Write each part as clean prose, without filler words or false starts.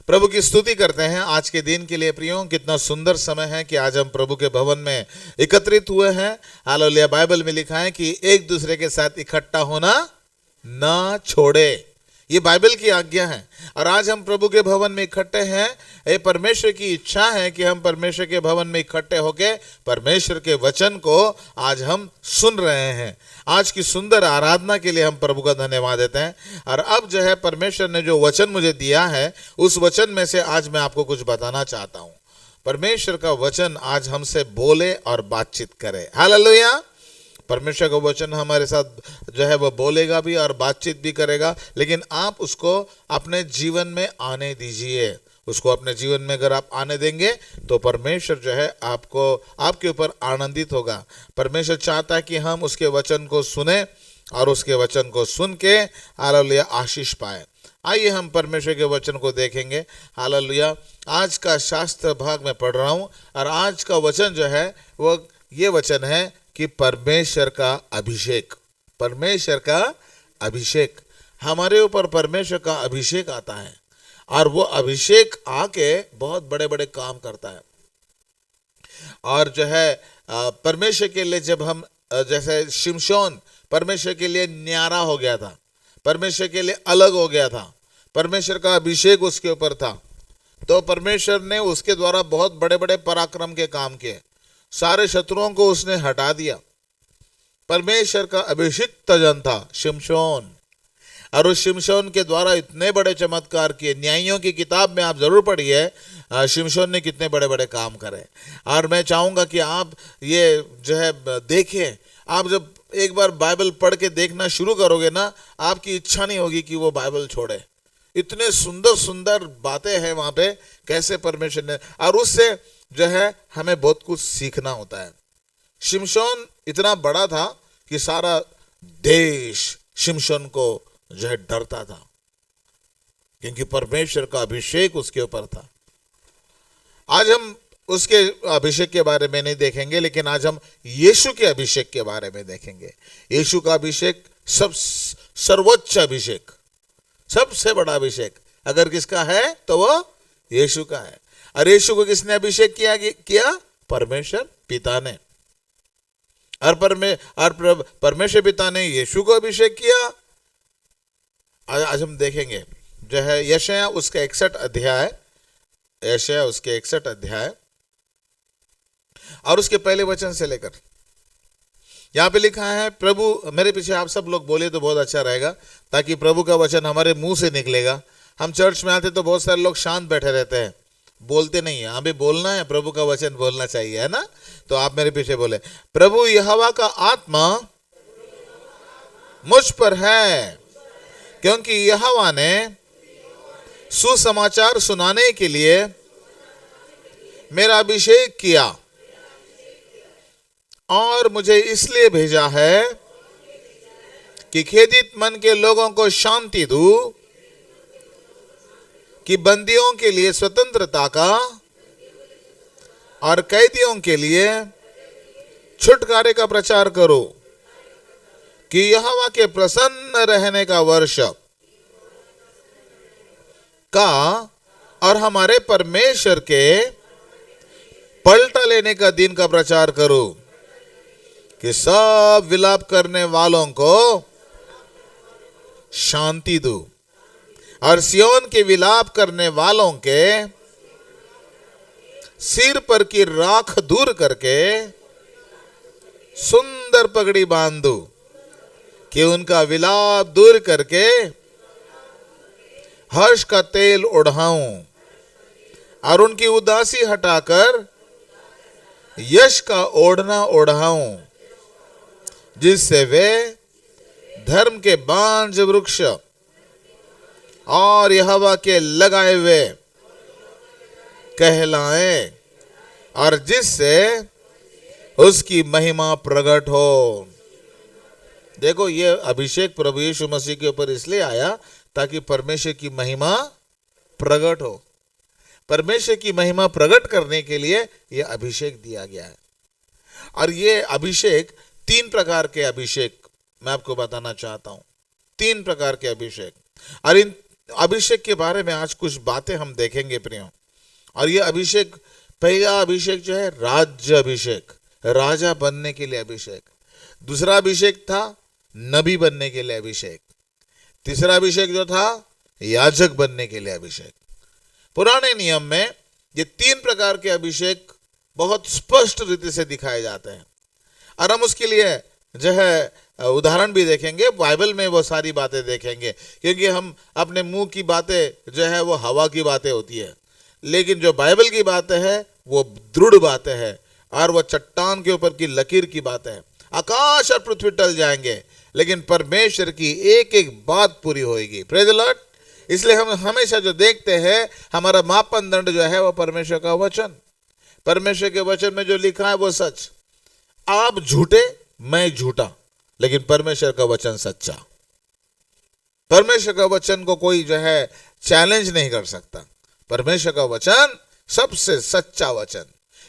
प्रभु की स्तुति करते हैं आज के दिन के लिए। प्रियों, कितना सुंदर समय है कि आज हम प्रभु के भवन में एकत्रित हुए हैं। हालेलुया। बाइबल में लिखा है कि एक दूसरे के साथ इकट्ठा होना ना छोड़े, ये बाइबल की आज्ञा है। और आज हम प्रभु के भवन में इकट्ठे हैं। ये परमेश्वर की इच्छा है कि हम परमेश्वर के भवन में इकट्ठे होके परमेश्वर के वचन को आज हम सुन रहे हैं। आज की सुंदर आराधना के लिए हम प्रभु का धन्यवाद देते हैं। और अब जो है परमेश्वर ने जो वचन मुझे दिया है, उस वचन में से आज मैं आपको कुछ बताना चाहता हूँ। परमेश्वर का वचन आज हमसे बोले और बातचीत करे। हालेलुया। परमेश्वर का वचन हमारे साथ जो है वो बोलेगा भी और बातचीत भी करेगा, लेकिन आप उसको अपने जीवन में आने दीजिए। उसको अपने जीवन में अगर आप आने देंगे तो परमेश्वर जो है आपको आपके ऊपर आनंदित होगा। परमेश्वर चाहता है कि हम उसके वचन को सुने और उसके वचन को सुन के हालेलुया आशीष पाए। आइए हम परमेश्वर के वचन को देखेंगे। हालेलुया। आज का शास्त्र भाग में पढ़ रहा हूँ और आज का वचन जो है वो ये वचन है कि परमेश्वर का अभिषेक। परमेश्वर का अभिषेक, हमारे ऊपर परमेश्वर का अभिषेक आता है और वो अभिषेक आके बहुत बड़े बड़े काम करता है। और जो है परमेश्वर के लिए जब हम जैसे शिमशोन परमेश्वर के लिए न्यारा हो गया था, परमेश्वर के लिए अलग हो गया था, परमेश्वर का अभिषेक उसके ऊपर था, तो परमेश्वर ने उसके द्वारा बहुत बड़े बड़े पराक्रम के काम किए। सारे शत्रुओं को उसने हटा दिया। परमेश्वर का अभिषिक्त जन था शिमशोन, और उस शिमशोन के द्वारा इतने बड़े चमत्कार किए। न्यायियों की किताब में आप जरूर पढ़िए शिमशोन ने कितने बड़े बड़े काम करे। और मैं चाहूँगा कि आप ये जो है देखें। आप जब एक बार बाइबल पढ़ के देखना शुरू करोगे ना, आपकी इच्छा नहीं होगी कि वो बाइबल छोड़े। इतने सुंदर सुंदर बातें हैं वहाँ पे, कैसे परमेश्वर ने, और उससे जो है हमें बहुत कुछ सीखना होता है। शिमशोन इतना बड़ा था कि सारा देश शिमशोन को जो है डरता था, क्योंकि परमेश्वर का अभिषेक उसके ऊपर था। आज हम उसके अभिषेक के बारे में नहीं देखेंगे, लेकिन आज हम यीशु के अभिषेक के बारे में देखेंगे। यीशु का अभिषेक सर्वोच्च अभिषेक, सबसे बड़ा अभिषेक अगर किसका है तो वो यीशु का है। और यीशु को किसने अभिषेक किया? परमेश्वर पिता ने। और परमेश्वर पिता ने यीशु को अभिषेक किया। आज हम देखेंगे जो है यशायाह उसका 61 अध्याय, यशायाह उसके 61 अध्याय और उसके पहले वचन से लेकर यहाँ पे लिखा है, प्रभु, मेरे पीछे आप सब लोग बोले तो बहुत अच्छा रहेगा, ताकि प्रभु का वचन हमारे मुंह से निकलेगा। हम चर्च में आते तो बहुत सारे लोग शांत बैठे रहते हैं, बोलते नहीं है। हमें बोलना है, प्रभु का वचन बोलना चाहिए, है ना। तो आप मेरे पीछे बोले, प्रभु यहोवा का आत्मा मुझ पर है, क्योंकि यहोवा ने सुसमाचार सुनाने के लिए मेरा अभिषेक किया और मुझे इसलिए भेजा है कि खेदित मन के लोगों को शांति दूं, कि बंदियों के लिए स्वतंत्रता का और कैदियों के लिए छुटकारे का प्रचार करो, कि यहोवा के प्रसन्न रहने का वर्ष का और हमारे परमेश्वर के पलटा लेने का दिन का प्रचार करो, कि सब विलाप करने वालों को शांति दो और सियोन के विलाप करने वालों के सिर पर की राख दूर करके सुंदर पगड़ी बांध दो, कि उनका विलाप दूर करके हर्ष का तेल ओढ़ाऊं और उनकी उदासी हटाकर यश का ओढ़ना ओढ़ाऊं, जिससे वे धर्म के बांझ वृक्ष और यहोवा के लगाए हुए कहलाएं, और जिससे उसकी महिमा प्रकट हो। देखो, ये अभिषेक प्रभु यीशु मसीह के ऊपर इसलिए आया ताकि परमेश्वर की महिमा प्रकट हो। परमेश्वर की महिमा प्रकट करने के लिए यह अभिषेक दिया गया है। और ये अभिषेक 3 प्रकार के अभिषेक मैं आपको बताना चाहता हूं। 3 प्रकार के अभिषेक, और इन अभिषेक के बारे में आज कुछ बातें हम देखेंगे प्रियो। और ये अभिषेक, पहला अभिषेक जो है राज्य अभिषेक, राजा बनने के लिए अभिषेक। दूसरा अभिषेक था नबी बनने के लिए अभिषेक। तीसरा अभिषेक जो था याजक बनने के लिए अभिषेक। पुराने नियम में ये तीन प्रकार के अभिषेक बहुत स्पष्ट रीति से दिखाए जाते हैं, और हम उसके लिए जो है उदाहरण भी देखेंगे, बाइबल में वो सारी बातें देखेंगे, क्योंकि हम अपने मुंह की बातें जो है वो हवा की बातें होती है, लेकिन जो बाइबल की बातें हैं वो दृढ़ बातें हैं, और वो चट्टान के ऊपर की लकीर की बातें हैं। आकाश और पृथ्वी टल जाएंगे, लेकिन परमेश्वर की एक एक बात पूरी होगी। Praise the Lord. इसलिए हम हमेशा जो देखते हैं, हमारा मापदंड जो है वो परमेश्वर का वचन, परमेश्वर के वचन में जो लिखा है वो सच। आप झूठे, मैं झूठा, लेकिन परमेश्वर का वचन सच्चा। परमेश्वर का वचन को कोई जो है चैलेंज नहीं कर सकता। परमेश्वर का वचन सबसे सच्चा वचन।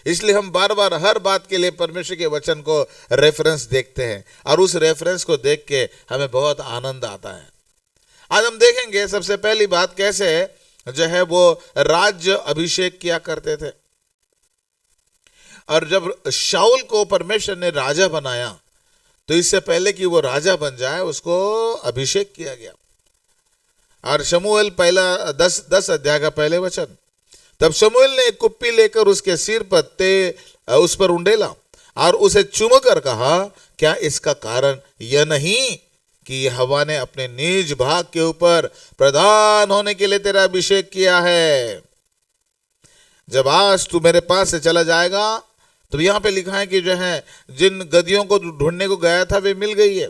इसलिए हम बार बार हर बात के लिए परमेश्वर के वचन को रेफरेंस देखते हैं, और उस रेफरेंस को देख के हमें बहुत आनंद आता है। आज हम देखेंगे सबसे पहली बात, कैसे जो है वो राज्य अभिषेक किया करते थे। और जब शाऊल को परमेश्वर ने राजा बनाया, तो इससे पहले कि वो राजा बन जाए उसको अभिषेक किया गया। और शमूएल पहला 10 अध्याय का पहले वचन, तब शमूएल ने एक कुप्पी लेकर उसके सिर पर उस पर उंडेला और उसे चूमकर कहा, क्या इसका कारण यह नहीं कि हवा ने अपने निज भाग के ऊपर प्रधान होने के लिए तेरा अभिषेक किया है? जब आज तू मेरे पास से चला जाएगा, तो यहां पे लिखा है कि जो है जिन गदियों को ढूंढने को गया था वे मिल गई है।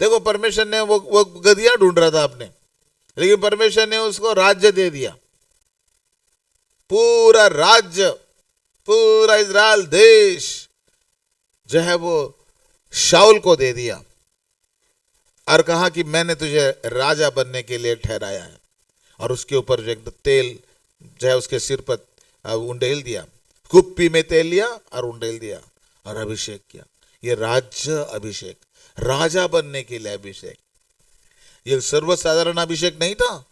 देखो, परमेश्वर ने वो गदियां ढूंढ रहा था अपने, लेकिन परमेश्वर ने उसको राज्य दे दिया। पूरा राज्य, पूरा इजराइल देश जो है वो शाऊल को दे दिया, और कहा कि मैंने तुझे राजा बनने के लिए ठहराया है। और उसके ऊपर जो एक तेल जो है उसके सिर पर उंडेल दिया, कुप्पी में तेल लिया और उंडेल दिया और अभिषेक किया। ये राज्य अभिषेक, राजा बनने के लिए अभिषेक। ये सर्वसाधारण अभिषेक नहीं था,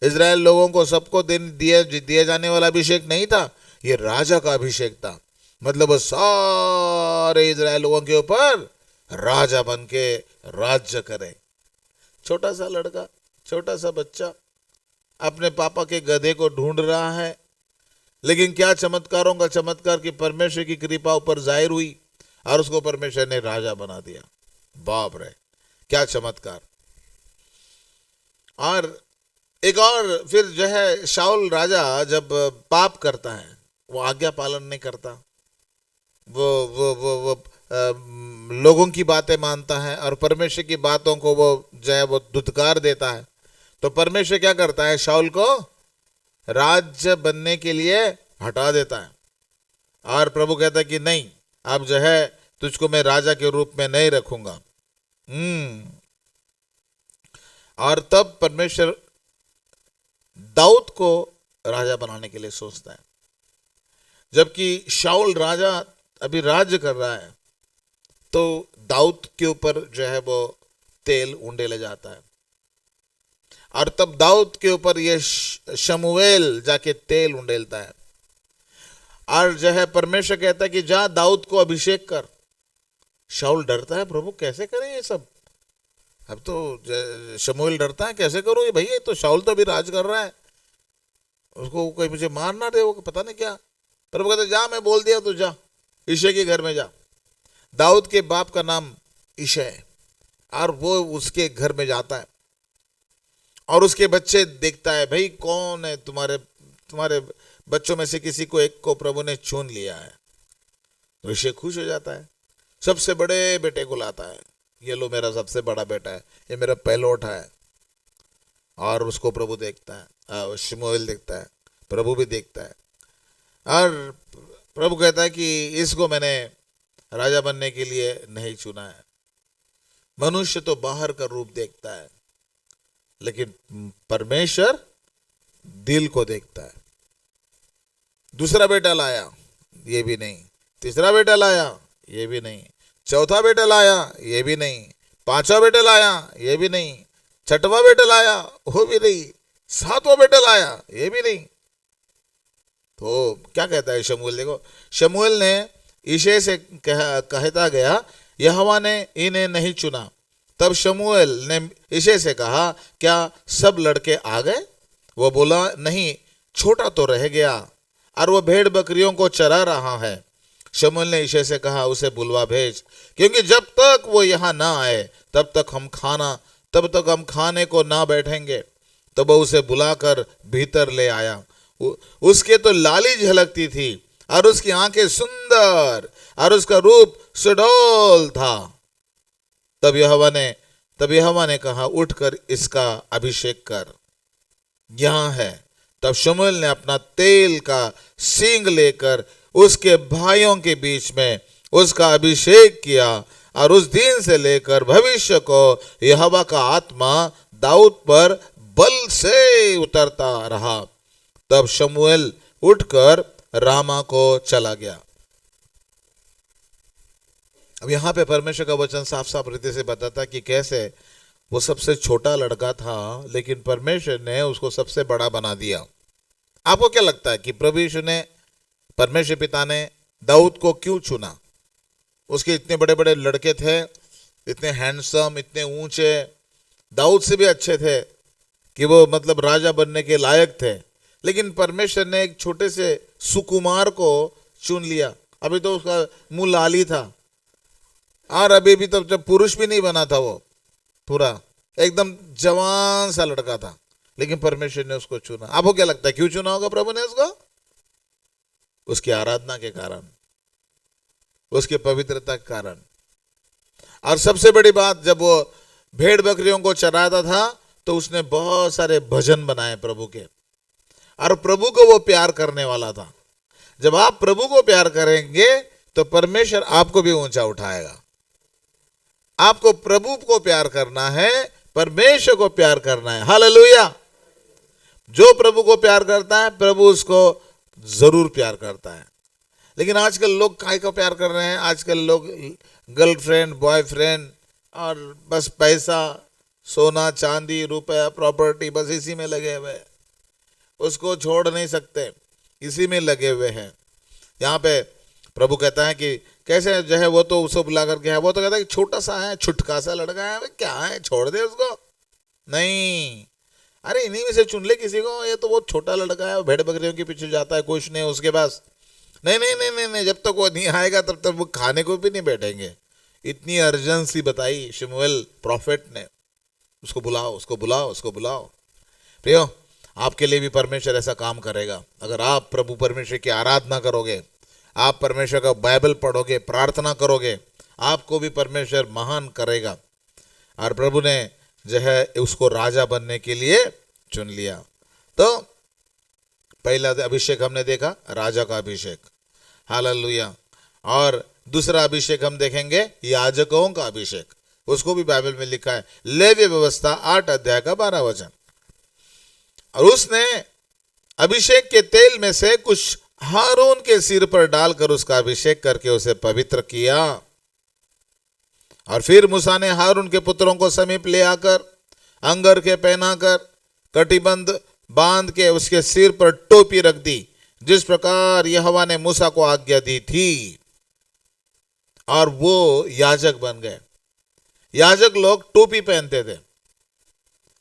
इजराइल लोगों को सबको दिया जाने वाला अभिषेक नहीं था। ये राजा का अभिषेक था, मतलब वो सारे इजराइल लोगों के ऊपर राजा बन के राज्य करे। छोटा सा लड़का, छोटा सा बच्चा अपने पापा के गधे को ढूंढ रहा है, लेकिन क्या चमत्कारों का चमत्कार कि परमेश्वर की कृपा ऊपर जाहिर हुई और उसको परमेश्वर ने राजा बना दिया। बाप रे, क्या चमत्कार। और एक और फिर जो है शाऊल राजा जब पाप करता है, वो आज्ञा पालन नहीं करता, वो लोगों की बातें मानता है और परमेश्वर की बातों को वो जो है वो दुत्कार देता है, तो परमेश्वर क्या करता है, शाऊल को राज्य बनने के लिए हटा देता है। और प्रभु कहता है कि नहीं, अब जो है तुझको मैं राजा के रूप में नहीं रखूंगा। और तब परमेश्वर दाऊद को राजा बनाने के लिए सोचता है। जबकि शाऊल राजा अभी राज्य कर रहा है, तो दाऊद के ऊपर जो है वो तेल उंडेला जाता है, और तब दाऊद के ऊपर ये शमूएल जाके तेल उंडेलता है। और जो है परमेश्वर कहता है कि जा दाऊद को अभिषेक कर। शाऊल डरता है, प्रभु कैसे करें ये सब? अब तो शमूएल डरता है, कैसे करूं ये भैया, तो शाऊल तो अभी राज कर रहा है, उसको कोई मुझे मार ना दे, वो पता नहीं क्या। प्रभु कहता जा, मैं बोल दिया तो जा, ईशे के घर में जा। दाऊद के बाप का नाम ईशे है, और वो उसके घर में जाता है और उसके बच्चे देखता है, भाई कौन है तुम्हारे बच्चों में से किसी को एक को प्रभु ने चुन लिया है। तो ईशे खुश हो जाता है, सबसे बड़े बेटे को लाता है, ये लो मेरा सबसे बड़ा बेटा है, ये मेरा पहलौठा है। और उसको प्रभु देखता है, शमूएल देखता है, प्रभु भी देखता है, और प्रभु कहता है कि इसको मैंने राजा बनने के लिए नहीं चुना है। मनुष्य तो बाहर का रूप देखता है, लेकिन परमेश्वर दिल को देखता है। दूसरा बेटा लाया, ये भी नहीं। तीसरा बेटा लाया, ये भी नहीं। चौथा बेटा लाया, ये भी नहीं। पांचवा बेटा लाया, ये भी नहीं। छठवां बेटा लाया, वो भी नहीं, सातवां बेटा लाया, ये भी नहीं। तो क्या कहता है शमूएल, देखो शमूएल ने यिशै से कहता गया, यहोवा ने इन्हें नहीं चुना। तब शमूएल ने यिशै से कहा, क्या सब लड़के आ गए? वो बोला, नहीं, छोटा तो रह गया और वो भेड़ बकरियों को चरा रहा है। शमूएल ने यिशै से कहा, उसे बुलवा भेज, क्योंकि जब तक वो यहाँ ना आए तब तक हम खाने को ना बैठेंगे। तब वो उसे बुलाकर भीतर ले आया। उसके तो लाली झलकती थी और उसकी आंखें सुंदर और उसका रूप सुडौल था। तब यहोवा ने कहा, उठकर इसका अभिषेक कर, यहां है। तब शमूएल ने अपना तेल का सींग लेकर उसके भाइयों के बीच में उसका अभिषेक किया, और उस दिन से लेकर भविष्य को यहोवा का आत्मा दाऊद पर बल से उतरता रहा। तब शमूएल उठकर रामा को चला गया। अब यहां पे परमेश्वर का वचन साफ साफ रीति से बताता कि कैसे वो सबसे छोटा लड़का था, लेकिन परमेश्वर ने उसको सबसे बड़ा बना दिया। आपको क्या लगता है कि प्रभु यीशु ने, परमेश्वर पिता ने दाऊद को क्यों चुना? उसके इतने बड़े बड़े लड़के थे, इतने हैंडसम, इतने ऊंचे, दाऊद से भी अच्छे थे कि वो मतलब राजा बनने के लायक थे, लेकिन परमेश्वर ने एक छोटे से सुकुमार को चुन लिया। अभी तो उसका मुंह लाली था और अभी भी तो जब पुरुष भी नहीं बना था, वो पूरा एकदम जवान सा लड़का था, लेकिन परमेश्वर ने उसको चुना। आपको क्या लगता है क्यों चुना होगा प्रभु ने उसको? उसकी आराधना के कारण, उसकी पवित्रता के कारण। और सबसे बड़ी बात, जब वो भेड़ बकरियों को चराता था तो उसने बहुत सारे भजन बनाए प्रभु के, और प्रभु को वो प्यार करने वाला था। जब आप प्रभु को प्यार करेंगे तो परमेश्वर आपको भी ऊंचा उठाएगा। आपको प्रभु को प्यार करना है, परमेश्वर को प्यार करना है। हालेलुया। जो प्रभु को प्यार करता है, प्रभु उसको जरूर प्यार करता है। लेकिन आजकल लोग काय को प्यार कर रहे हैं? आजकल लोग गर्लफ्रेंड, बॉयफ्रेंड और बस पैसा, सोना चांदी, रुपया, प्रॉपर्टी, बस इसी में लगे हुए, उसको छोड़ नहीं सकते, इसी में लगे हुए हैं। यहाँ पे प्रभु कहता है कि कैसे जो है वो तो उसको बुला करके है, वो तो कहता है कि छोटा सा है, छुटका सा लड़का है, क्या है, छोड़ दे उसको। नहीं, अरे इन्हीं में से चुन ले किसी को, ये तो वो छोटा लड़का है, वो भेड़ बकरियों के पीछे जाता है, कुछ नहीं उसके पास। नहीं नहीं नहीं नहीं नहीं, जब तक वो नहीं आएगा तब तक वो खाने को भी नहीं बैठेंगे। इतनी अर्जेंसी बताई शमूएल प्रॉफिट ने, उसको बुलाओ, उसको बुलाओ, उसको बुलाओ। प्रियो, आपके लिए भी परमेश्वर ऐसा काम करेगा। अगर आप प्रभु परमेश्वर की आराधना करोगे, आप परमेश्वर का बाइबल पढ़ोगे, प्रार्थना करोगे, आपको भी परमेश्वर महान करेगा। और प्रभु ने जो है उसको राजा बनने के लिए चुन लिया। तो पहला अभिषेक हमने देखा, राजा का अभिषेक, हालेलुया। और दूसरा अभिषेक हम देखेंगे, याजकों का अभिषेक। उसको भी बाइबल में लिखा है, लेवी व्यवस्था 8 अध्याय का 12 वचन। और उसने अभिषेक के तेल में से कुछ हारून के सिर पर डालकर उसका अभिषेक करके उसे पवित्र किया। और फिर मूसा ने हारून के पुत्रों को समीप ले आकर अंगर के पहनाकर कटिबंध बांध के उसके सिर पर टोपी रख दी, जिस प्रकार यहोवा ने मूसा को आज्ञा दी थी, और वो याजक बन गए। याजक लोग टोपी पहनते थे।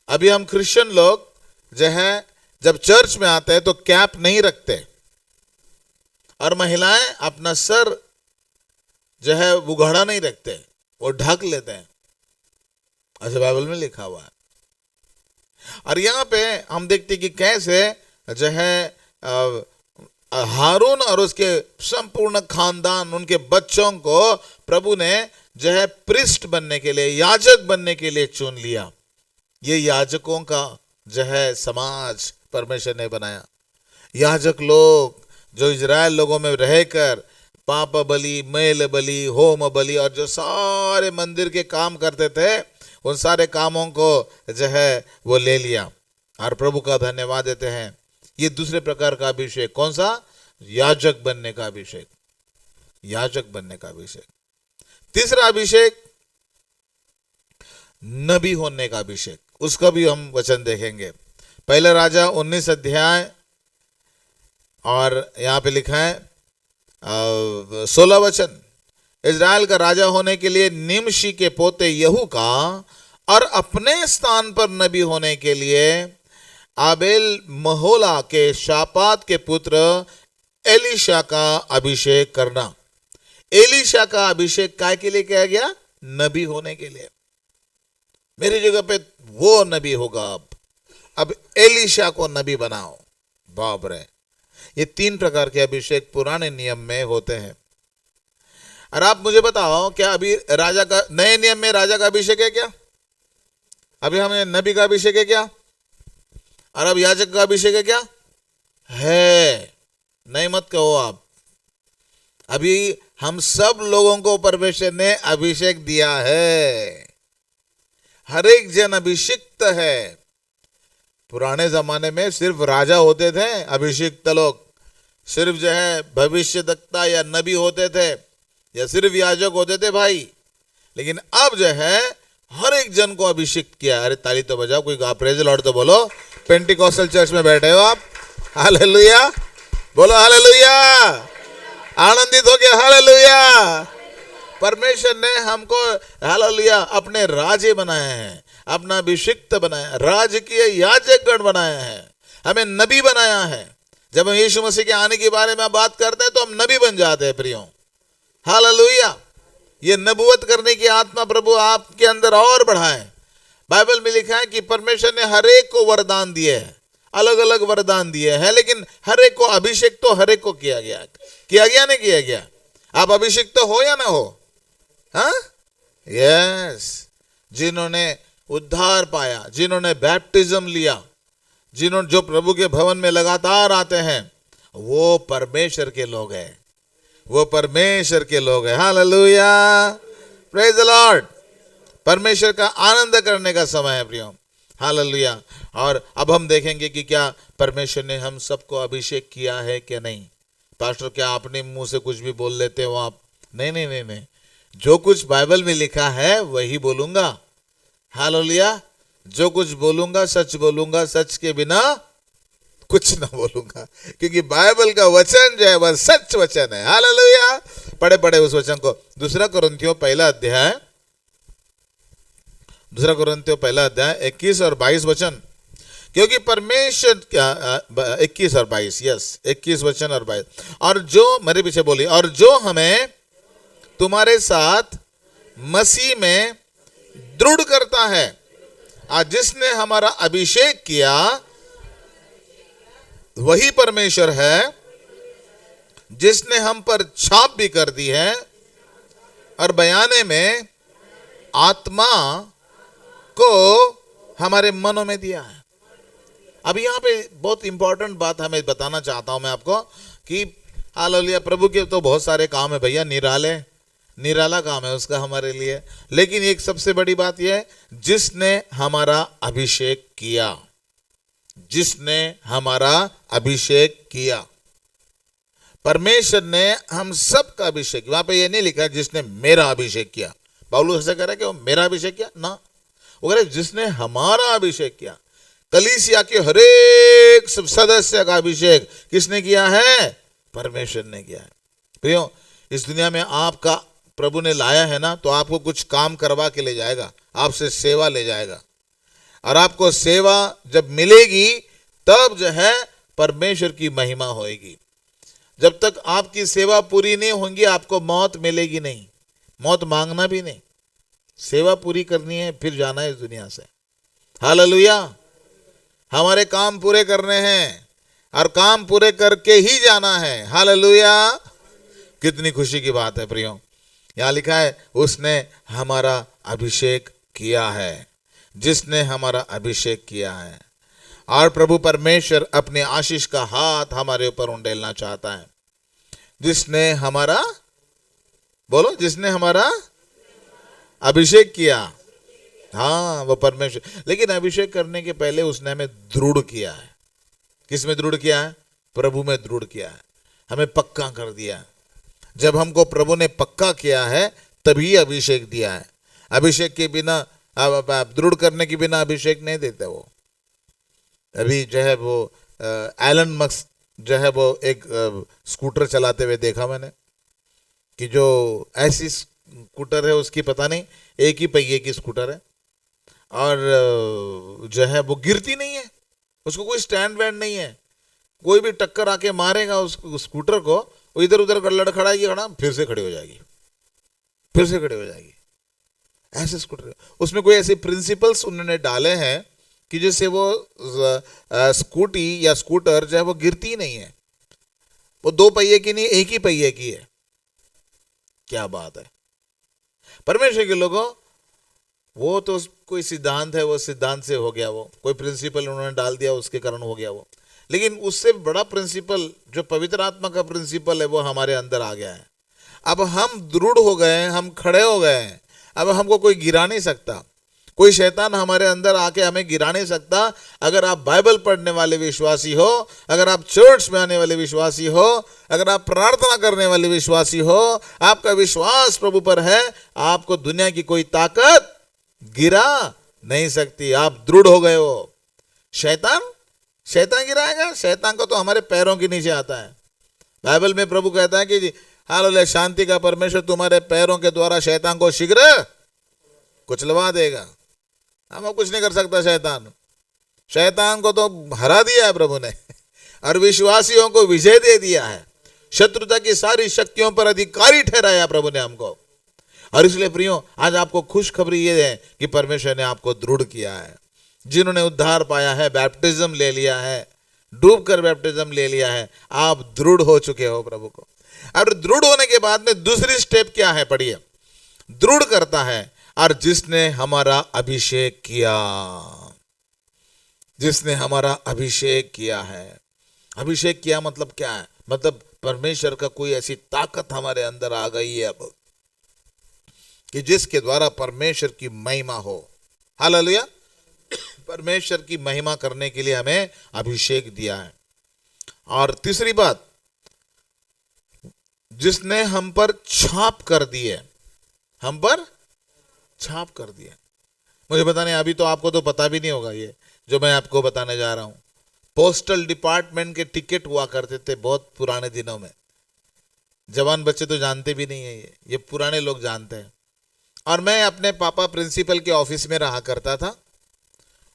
अभी हम क्रिश्चियन लोग जो है जब चर्च में आते हैं तो कैप नहीं रखते, और महिलाएं अपना सर जो है उघाड़ा नहीं रखते, वो ढक लेते हैं, ऐसे बाइबल में लिखा हुआ है। और यहाँ पे हम देखते कि कैसे जो है हारून और उसके संपूर्ण खानदान, उनके बच्चों को प्रभु ने जो है प्रिस्ट बनने के लिए, याजक बनने के लिए चुन लिया। ये याजकों का जो है समाज परमेश्वर ने बनाया। याजक लोग जो इजराइल लोगों में रहकर पाप बलि, मेल बलि, होम बलि और जो सारे मंदिर के काम करते थे, उन सारे कामों को जो है वो ले लिया। और प्रभु का धन्यवाद देते हैं। ये दूसरे प्रकार का अभिषेक, कौन सा? याजक बनने का अभिषेक, याजक बनने का अभिषेक। तीसरा अभिषेक, नबी होने का अभिषेक। उसका भी हम वचन देखेंगे। पहला राजा 19 अध्याय और यहाँ पे लिखा है 16 वचन। इजराइल का राजा होने के लिए निमशी के पोते यहू का और अपने स्थान पर नबी होने के लिए आबेल महोला के शापात के पुत्र एलीशा का अभिषेक करना। एलीशा का अभिषेक काय के लिए किया गया? नबी होने के लिए। मेरी जगह पे वो नबी होगा। अब एलीशा को नबी बनाओ। बाप रे, ये 3 प्रकार के अभिषेक पुराने नियम में होते हैं। और आप मुझे बताओ, क्या अभी राजा का नए नियम में राजा का अभिषेक है क्या? अभी हमें नबी का अभिषेक है क्या? और अब याजक का अभिषेक है क्या? है नहीं, मत कहो आप। अभी हम सब लोगों को परमेश्वर ने अभिषेक दिया है। हर एक जन अभिषिक्त है। पुराने जमाने में सिर्फ राजा होते थे अभिषिक्त लोग, सिर्फ जो है भविष्यद्वक्ता या नबी होते थे, या सिर्फ याजक होते थे भाई। लेकिन अब जो है हर एक जन को अभिषिक्त किया। अरे ताली तो बजाओ, कोई गा प्रेज लॉर्ड तो बोलो। पेंटिकॉस्टल चर्च में बैठे हो आप, हालेलुया बोलो, हालेलुया, आनंदित हो गया, हालेलुया। परमेश्वर ने हमको हालेलुया अपने राजे बनाए हैं, अपना अभिषिक्त बनाया, राजकीय याजकगण बनाया है, हमें नबी बनाया है। जब हम यीशु मसीह के आने के बारे में बात करते हैं तो हम नबी बन जाते हैं प्रियो, हालेलुया। ये नबूवत करने की आत्मा प्रभु आपके अंदर और बढ़ाए। बाइबल में लिखा है कि परमेश्वर ने हर एक को वरदान दिए हैं, अलग अलग वरदान दिए हैं, लेकिन हर एक को अभिषेक तो हर एक को किया गया नहीं किया गया। आप अभिषेक तो हो या ना हो? हाँ, यस। जिन्होंने उद्धार पाया, जिन्होंने बैप्टिज्म लिया, जिन्होंने जो प्रभु के भवन में लगातार आते हैं, वो परमेश्वर के लोग हैं, वो परमेश्वर के लोग हैं। Hallelujah, praise the Lord. परमेश्वर का आनंद करने का समय है प्रियो, हालेलुया। और अब हम देखेंगे कि क्या परमेश्वर ने हम सबको अभिषेक किया है कि नहीं। पास्टर, क्या अपने मुंह से कुछ भी बोल लेते हो आप? नहीं नहीं नहीं नहीं, जो कुछ बाइबल में लिखा है वही बोलूंगा, हालेलुया। जो कुछ बोलूंगा सच बोलूंगा, सच के बिना कुछ ना बोलूंगा, क्योंकि बाइबल का वचन जो है वह सच वचन है, हालेलुया। पढ़े पढ़े उस वचन को। 2 कुरिन्थियों पहला अध्याय 21 और 22 वचन। क्योंकि परमेश्वर क्या 21 और 22, यस 21 वचन और 22। और जो मेरे पीछे बोली, और जो हमें तुम्हारे साथ मसीह में दृढ़ करता है, आज जिसने हमारा अभिषेक किया वही परमेश्वर है, जिसने हम पर छाप भी कर दी है और बयाने में आत्मा को हमारे मनों में दिया है। अब यहाँ पे बहुत इंपॉर्टेंट बात हमें बताना चाहता हूं मैं आपको कि हालेलुया, प्रभु के तो बहुत सारे काम है भैया, निराला काम है उसका हमारे लिए। लेकिन एक सबसे बड़ी बात यह है, जिसने हमारा अभिषेक किया, जिसने हमारा अभिषेक किया। परमेश्वर ने हम सब का अभिषेक, वहां पे ये नहीं लिखा है जिसने मेरा अभिषेक किया। पौलुस ऐसा कह रहा है कि वो मेरा अभिषेक किया ना, वो कह रहा है जिसने हमारा अभिषेक किया। कलीसिया के हरेक सदस्य का अभिषेक किसने किया है? परमेश्वर ने किया है। प्रियो, इस दुनिया में आपका प्रभु ने लाया है ना, तो आपको कुछ काम करवा के ले जाएगा, आपसे सेवा ले जाएगा। और आपको सेवा जब मिलेगी तब जो है परमेश्वर की महिमा होएगी। जब तक आपकी सेवा पूरी नहीं होगी आपको मौत मिलेगी नहीं, मौत मांगना भी नहीं। सेवा पूरी करनी है, फिर जाना है इस दुनिया से, हालेलुया। हमारे काम पूरे करने हैं और काम पूरे करके ही जाना है, हालेलुया। कितनी खुशी की बात है प्रियो। यहां लिखा है उसने हमारा अभिषेक किया है, जिसने हमारा अभिषेक किया है। और प्रभु परमेश्वर अपने आशीष का हाथ हमारे ऊपर उंडेलना चाहता है। जिसने हमारा, बोलो, जिसने हमारा अभिषेक किया, हाँ वो परमेश्वर। लेकिन अभिषेक करने के पहले उसने हमें दृढ़ किया है। किस में दृढ़ किया है? प्रभु में दृढ़ किया है, हमें पक्का कर दिया है। जब हमको प्रभु ने पक्का किया है तभी अभिषेक दिया है। अभिषेक के बिना अब दृढ़ करने की बिना अभिषेक नहीं देते वो। अभी जो है वो एलन मस्क जो है वो एक स्कूटर चलाते हुए देखा मैंने, कि जो ऐसी स्कूटर है उसकी पता नहीं, एक ही पहिए की स्कूटर है, और जो है वो गिरती नहीं है, उसको कोई स्टैंड वैंड नहीं है, कोई भी टक्कर आके मारेगा उस स्कूटर को, वो इधर उधर लड़खड़ाएगी, खड़ा फिर से खड़ी हो जाएगी, फिर से खड़ी हो जाएगी। ऐसे स्कूटर, उसमें कोई ऐसे प्रिंसिपल्स उन्होंने डाले हैं कि जिससे वो स्कूटी या स्कूटर जो है वो गिरती नहीं है, वो दो पहिए की नहीं, एक ही पहिए की है। क्या बात है परमेश्वर के लोगों, वो तो कोई सिद्धांत है, वो सिद्धांत से हो गया, वो कोई प्रिंसिपल उन्होंने डाल दिया उसके कारण हो गया वो, लेकिन उससे बड़ा प्रिंसिपल जो पवित्र आत्मा का प्रिंसिपल है वो हमारे अंदर आ गया है। अब हम दृढ़ हो गए हैं, हम खड़े हो गए हैं, अब हमको कोई गिरा नहीं सकता, कोई शैतान हमारे अंदर आके हमें गिरा नहीं सकता। अगर आप बाइबल पढ़ने वाले विश्वासी हो, अगर आप चर्च में आने वाले विश्वासी हो, अगर आप प्रार्थना करने वाले विश्वासी हो, आपका विश्वास प्रभु पर है, आपको दुनिया की कोई ताकत गिरा नहीं सकती। आप दृढ़ हो गए हो। शैतान गिराएगा? शैतान को तो हमारे पैरों के नीचे आता है। बाइबल में प्रभु कहता है कि हालेलुया, शांति का परमेश्वर तुम्हारे पैरों के द्वारा शैतान को शीघ्र कुचलवा देगा। हम कुछ नहीं कर सकता शैतान को तो हरा दिया है प्रभु ने, और विश्वासियों को विजय दे दिया है। शत्रुता की सारी शक्तियों पर अधिकारी ठहराया प्रभु ने हमको। और इसलिए प्रियो, आज आपको खुशखबरी ये है कि परमेश्वर ने आपको दृढ़ किया है। जिन्होंने उद्धार पाया है, बैप्टिज्म ले लिया है, डूब कर बैप्टिज्म ले लिया है, आप दृढ़ हो चुके हो प्रभु को। और दृढ़ होने के बाद में दूसरी स्टेप क्या है, पढ़िए। दृढ़ करता है और जिसने हमारा अभिषेक किया, जिसने हमारा अभिषेक किया है। अभिषेक किया मतलब क्या है? मतलब परमेश्वर का कोई ऐसी ताकत हमारे अंदर आ गई है अब, कि जिसके द्वारा परमेश्वर की महिमा हो। हालेलुया। परमेश्वर की महिमा करने के लिए हमें अभिषेक दिया है। और तीसरी बात, जिसने हम पर छाप कर दी है, हम पर छाप कर दिया। मुझे पता नहीं, अभी तो आपको तो पता भी नहीं होगा ये जो मैं आपको बताने जा रहा हूं। पोस्टल डिपार्टमेंट के टिकट हुआ करते थे बहुत पुराने दिनों में। जवान बच्चे तो जानते भी नहीं है, ये पुराने लोग जानते हैं। और मैं अपने पापा प्रिंसिपल के ऑफिस में रहा करता था।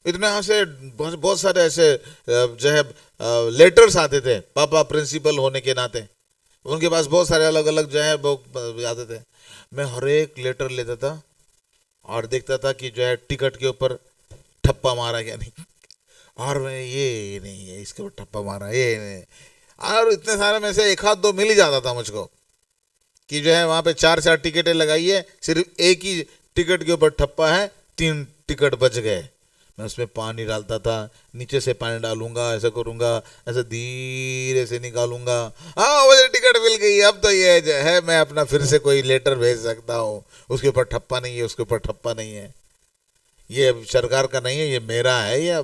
इतने यहाँ से बहुत सारे ऐसे जो है लेटर्स आते थे पापा प्रिंसिपल होने के नाते। उनके पास बहुत सारे अलग अलग जो है वो आते थे। मैं हर एक लेटर लेता था और देखता था कि जो है टिकट के ऊपर ठप्पा मारा क्या नहीं, और मैं ये नहीं है इसके ऊपर ठप्पा मारा, ये नहीं। और इतने सारे में से एक हाथ दो मिल ही जाता था मुझको कि जो है वहाँ पे 4 टिकटें लगाई है, सिर्फ एक ही टिकट के ऊपर ठप्पा है, 3 टिकट बच गए। मैं उसमें पानी डालता था, नीचे से पानी डालूंगा, ऐसा करूंगा, ऐसे धीरे से निकालूंगा। हाँ, मुझे टिकट मिल गई, अब तो ये जो है मैं अपना फिर से कोई लेटर भेज सकता हूँ। उसके ऊपर ठप्पा नहीं है, उसके ऊपर ठप्पा नहीं है, ये सरकार का नहीं है, ये मेरा है। ये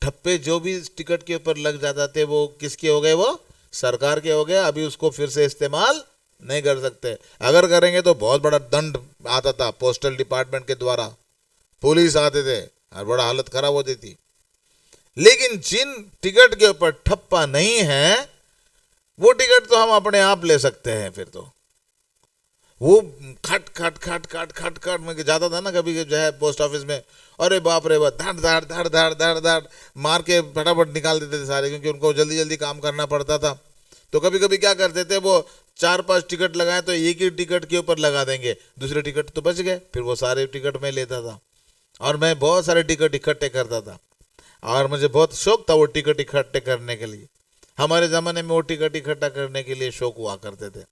ठप्पे जो भी टिकट के ऊपर लग जाते थे वो किसके हो गए? वो सरकार के हो गए। अभी उसको फिर से इस्तेमाल नहीं कर सकते। अगर करेंगे तो बहुत बड़ा दंड आता था पोस्टल डिपार्टमेंट के द्वारा, पुलिस आते थे और बड़ा हालत खराब होती थी। लेकिन जिन टिकट के ऊपर ठप्पा नहीं है वो टिकट तो हम अपने आप ले सकते हैं। फिर तो वो खट खट खट खट खट खट में जाता था ना कभी जो है पोस्ट ऑफिस में, अरे बाप रे बाप, धड़ धड़ धड़ धड़ धड़ धड़ मार के फटाफट निकाल देते थे सारे, क्योंकि उनको जल्दी जल्दी काम करना पड़ता था। तो कभी कभी क्या करते थे, वो 4-5 टिकट लगाए तो एक ही टिकट के ऊपर लगा देंगे, दूसरे टिकट तो बच गए। फिर वो सारे टिकट मैं लेता था और मैं बहुत सारे टिकट इकट्ठे करता था और मुझे बहुत शौक था वो टिकट इकट्ठे करने के लिए। हमारे ज़माने में वो टिकट इकट्ठा करने के लिए शौक हुआ करते थे।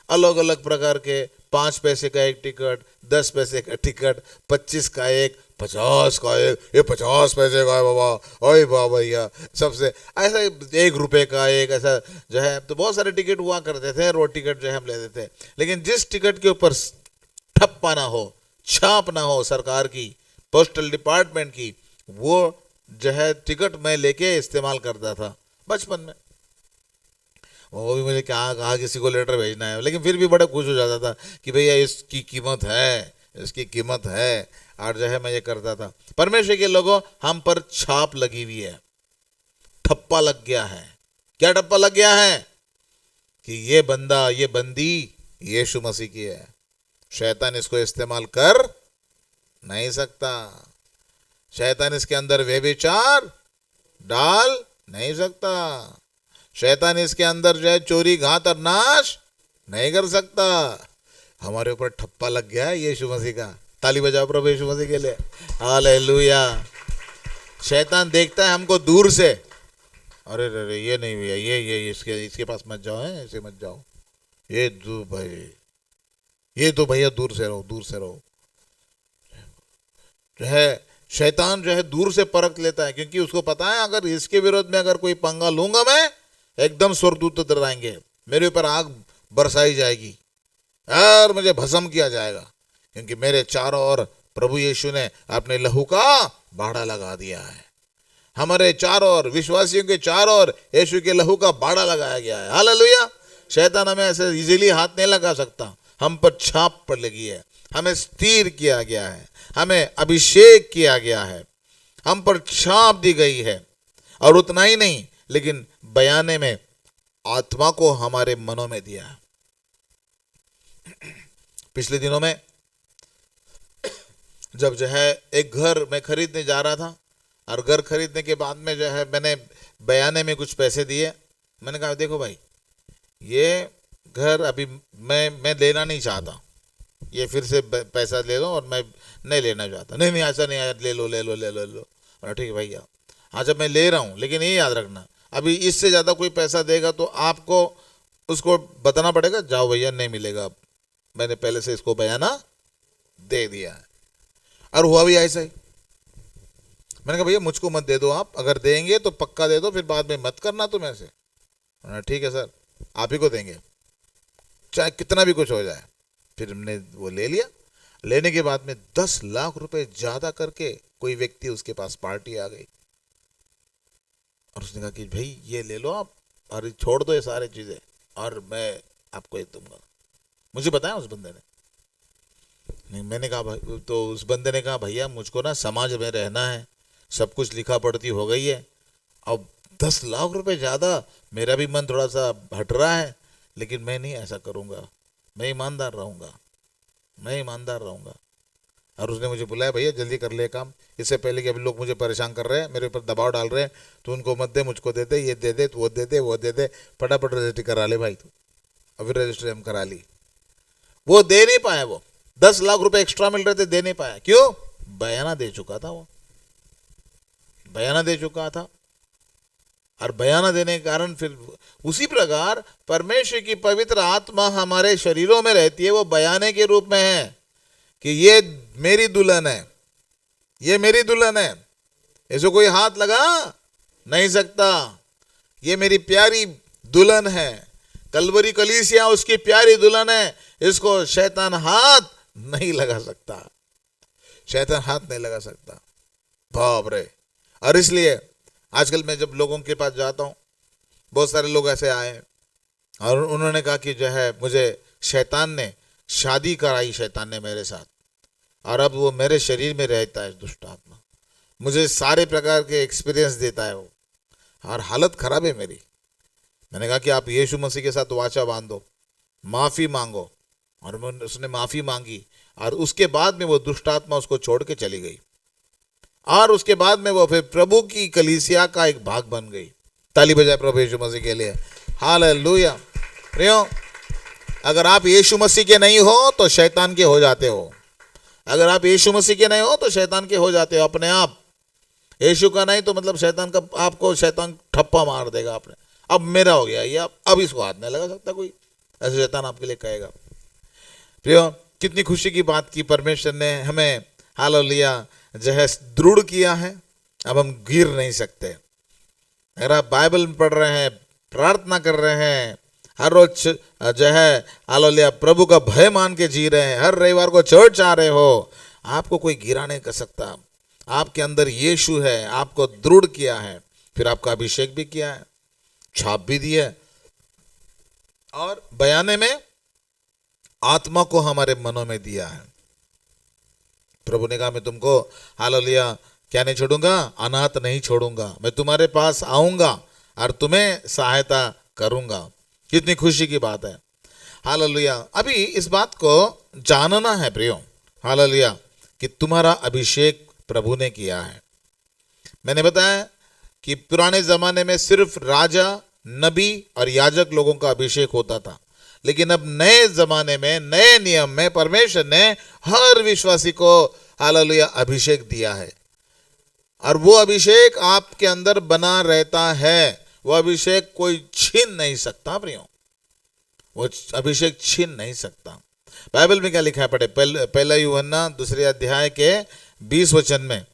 अलग अलग प्रकार के, 5 पैसे का एक टिकट, 10 पैसे का टिकट, 25 का एक, 50 का एक, ये 50 पैसे का है बाबा, ओए बाबा भैया, सबसे ऐसा 1 रुपये का एक, ऐसा जो है। तो बहुत सारे टिकट हुआ करते थे, रोड टिकट जो है हम लेते थे। लेकिन जिस टिकट के ऊपर ठप्पा ना हो, छाप ना हो सरकार की, पोस्टल डिपार्टमेंट की, वो जो है टिकट मैं लेके इस्तेमाल करता था बचपन में। वो भी मुझे क्या कहा किसी को लेटर भेजना है, लेकिन फिर भी बड़ा खुश हो जाता था कि भैया इसकी कीमत है, इसकी कीमत है। और जो है मैं ये करता था। परमेश्वर के लोगों, हम पर छाप लगी हुई है, ठप्पा लग गया है। क्या ठप्पा लग गया है? कि ये बंदा, ये बंदी यीशु मसीह की है। शैतान इसको इस्तेमाल कर नहीं सकता। शैतान इसके अंदर व्यभिचार डाल नहीं सकता। शैतान इसके अंदर जो है चोरी, घात और नाश नहीं कर सकता। हमारे ऊपर ठप्पा लग गया है यीशु मसीह का। ताली बजाओ प्रभु यीशु मसीह के लिए। हालेलुया। शैतान देखता है हमको दूर से, अरे अरे ये नहीं भैया, ये इसके पास मत जाओ, है ऐसे मत जाओ, ये तो भैया दूर से रहो, दूर से रहो। जो है शैतान जो है दूर से परख लेता है, क्योंकि उसको पता है अगर इसके विरोध में अगर कोई पंगा लूंगा मैं, एकदम स्वर्गदूत उतर आएंगे, मेरे ऊपर आग बरसाई जाएगी और मुझे भस्म किया जाएगा, क्योंकि मेरे चारों ओर प्रभु यीशु ने अपने लहू का बाड़ा लगा दिया है। हमारे चारों ओर, विश्वासियों के चारों ओर यीशु के लहू का बाड़ा लगाया गया है। हालेलुया। शैतान हमें ऐसे इजीली हाथ नहीं लगा सकता। हम पर छाप पड़ लगी है, हमें स्थिर किया गया है, हमें अभिषेक किया गया है, हम पर छाप दी गई है। और उतना ही नहीं, लेकिन बयाने में आत्मा को हमारे मनों में दिया है। पिछले दिनों में जब जो है एक घर मैं खरीदने जा रहा था, और घर खरीदने के बाद में जो है मैंने बयाने में कुछ पैसे दिए। मैंने कहा देखो भाई, ये घर अभी मैं लेना नहीं चाहता, ये फिर से पैसा ले लो, और मैं नहीं लेना चाहता। नहीं नहीं ऐसा नहीं है, ले लो ले लो ले लो ले लो। और ठीक है भैया, हाँ जब मैं ले रहा हूँ, लेकिन ये याद रखना अभी इससे ज़्यादा कोई पैसा देगा तो आपको उसको बताना पड़ेगा, जाओ भैया नहीं मिलेगा, मैंने पहले से इसको बयाना दे दिया है। और हुआ भी ऐसा ही। मैंने कहा भैया मुझको मत दे दो, आप अगर देंगे तो पक्का दे दो, फिर बाद में मत करना तुम ऐसे। ठीक है सर, आप ही को देंगे चाहे कितना भी कुछ हो जाए। फिर हमने वो ले लिया। लेने के बाद में 10 लाख रुपए ज्यादा करके कोई व्यक्ति, उसके पास पार्टी आ गई, और उसने कहा कि भाई ये ले लो आप, और छोड़ दो ये सारी चीजें, और मैं आपको ये दूंगा। मुझे बताया उस बंदे ने। नहीं, मैंने कहा भाई, तो उस बंदे ने कहा भैया मुझको ना समाज में रहना है, सब कुछ लिखा पढ़ती हो गई है, अब 10 लाख रुपए ज़्यादा, मेरा भी मन थोड़ा सा हट रहा है, लेकिन मैं नहीं ऐसा करूँगा, मैं ईमानदार रहूँगा, मैं ईमानदार रहूँगा। और उसने मुझे बुलाया, भैया जल्दी कर ले काम, इससे पहले कि अभी लोग मुझे परेशान कर रहे हैं, मेरे ऊपर दबाव डाल रहे हैं, तो उनको मत दे, मुझको दे दे, ये दे दे, वो दे दे, वो दे दे, फटाफट रजिस्ट्री करा ले भाई तू। अभी रजिस्ट्री हम करा ली। वो दे नहीं पाया, वो 10 लाख रुपए एक्स्ट्रा मिल रहे थे, दे नहीं पाया। क्यों? बयाना दे चुका था, वो बयाना दे चुका था। और बयाना देने के कारण फिर उसी प्रकार परमेश्वर की पवित्र आत्मा हमारे शरीरों में रहती है, वो बयाने के रूप में है कि ये मेरी दुल्हन है, ये मेरी दुल्हन है, इसको कोई हाथ लगा नहीं सकता, ये मेरी प्यारी दुल्हन है। कलवरी कलीसिया उसकी प्यारी दुल्हन है, इसको शैतान हाथ नहीं लगा सकता, शैतान हाथ नहीं लगा सकता। बाप रे। और इसलिए आजकल मैं जब लोगों के पास जाता हूँ, बहुत सारे लोग ऐसे आए और उन्होंने कहा कि जो है मुझे शैतान ने शादी कराई, शैतान ने मेरे साथ, और अब वो मेरे शरीर में रहता है दुष्ट आत्मा, मुझे सारे प्रकार के एक्सपीरियंस देता है वो, और हालत खराब है मेरी। मैंने कहा कि आप यीशु मसीह के साथ वाचा बांधो, माफ़ी मांगो। और उसने माफ़ी मांगी, और उसके बाद में वो दुष्ट आत्मा उसको छोड़ के चली गई, और उसके बाद में वो फिर प्रभु की कलीसिया का एक भाग बन गई। ताली बजाए प्रभु यीशु मसीह के लिए। हालेलुया। प्रियो, अगर आप यीशु मसीह के नहीं हो तो शैतान के हो जाते हो। अगर आप यीशु मसीह के नहीं हो तो शैतान के हो जाते हो अपने आप। यीशु का नहीं तो मतलब शैतान का, आपको शैतान ठप्पा मार देगा आपने, अब मेरा हो गया ये, अब इसको हाथ नहीं लगा सकता कोई, ऐसे शैतान आपके लिए कहेगा। प्रियो, कितनी खुशी की बात की, परमेश्वर ने हमें हालेलुया जो है दृढ़ किया है, अब हम गिर नहीं सकते। अगर आप बाइबल पढ़ रहे हैं, प्रार्थना कर रहे हैं, हर रोज जो है हालेलुया प्रभु का भय मान के जी रहे हैं, हर रविवार को चर्च आ रहे हो, आपको कोई गिरा नहीं कर सकता। आपके अंदर यीशु है, आपको दृढ़ किया है, फिर आपका अभिषेक भी किया है, छाप भी दी है, और बयाने में आत्मा को हमारे मनों में दिया है। प्रभु ने कहा मैं तुमको हालेलुया क्या नहीं छोड़ूंगा, अनाथ नहीं छोड़ूंगा, मैं तुम्हारे पास आऊंगा और तुम्हें सहायता करूंगा। कितनी खुशी की बात है, हालेलुया। अभी इस बात को जानना है प्रियो, हालेलुया, कि तुम्हारा अभिषेक प्रभु ने किया है। मैंने बताया कि पुराने जमाने में सिर्फ राजा, नबी और याजक लोगों का अभिषेक होता था, लेकिन अब नए जमाने में, नए नियम में परमेश्वर ने हर विश्वासी को हालेलुया अभिषेक दिया है, और वो अभिषेक आपके अंदर बना रहता है। वो अभिषेक कोई छीन नहीं सकता प्रियो, वो अभिषेक छीन नहीं सकता। बाइबल में क्या लिखा है, पढ़े पहला यूहन्ना 2 अध्याय के 20 वचन में।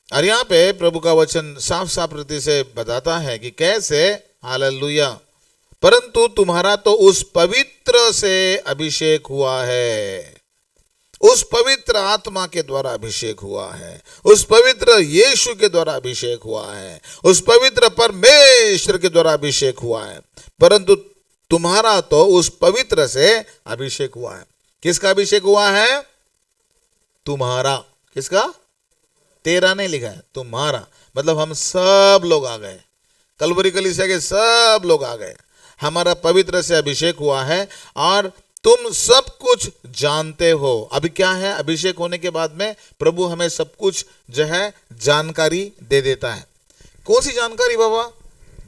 और यहाँ पे प्रभु का वचन साफ साफ रीति से बताता है कि कैसे, हालेलुया, परंतु तुम्हारा तो उस पवित्र से अभिषेक हुआ है, उस पवित्र आत्मा के द्वारा अभिषेक हुआ है, उस पवित्र यीशु के द्वारा अभिषेक हुआ है, उस पवित्र परमेश्वर के द्वारा अभिषेक हुआ है, परंतु तुम्हारा तो उस पवित्र से अभिषेक हुआ है। किसका अभिषेक हुआ है? तुम्हारा। किसका? तेरा नहीं लिखा है, तुम्हारा, मतलब हम सब लोग आ गए, कलवरी कलीसिया के सब लोग आ गए, हमारा पवित्र से अभिषेक हुआ है और तुम सब कुछ जानते हो। अभी क्या है, अभिषेक होने के बाद में प्रभु हमें सब कुछ जो है जानकारी दे देता है। कौन सी जानकारी बाबा?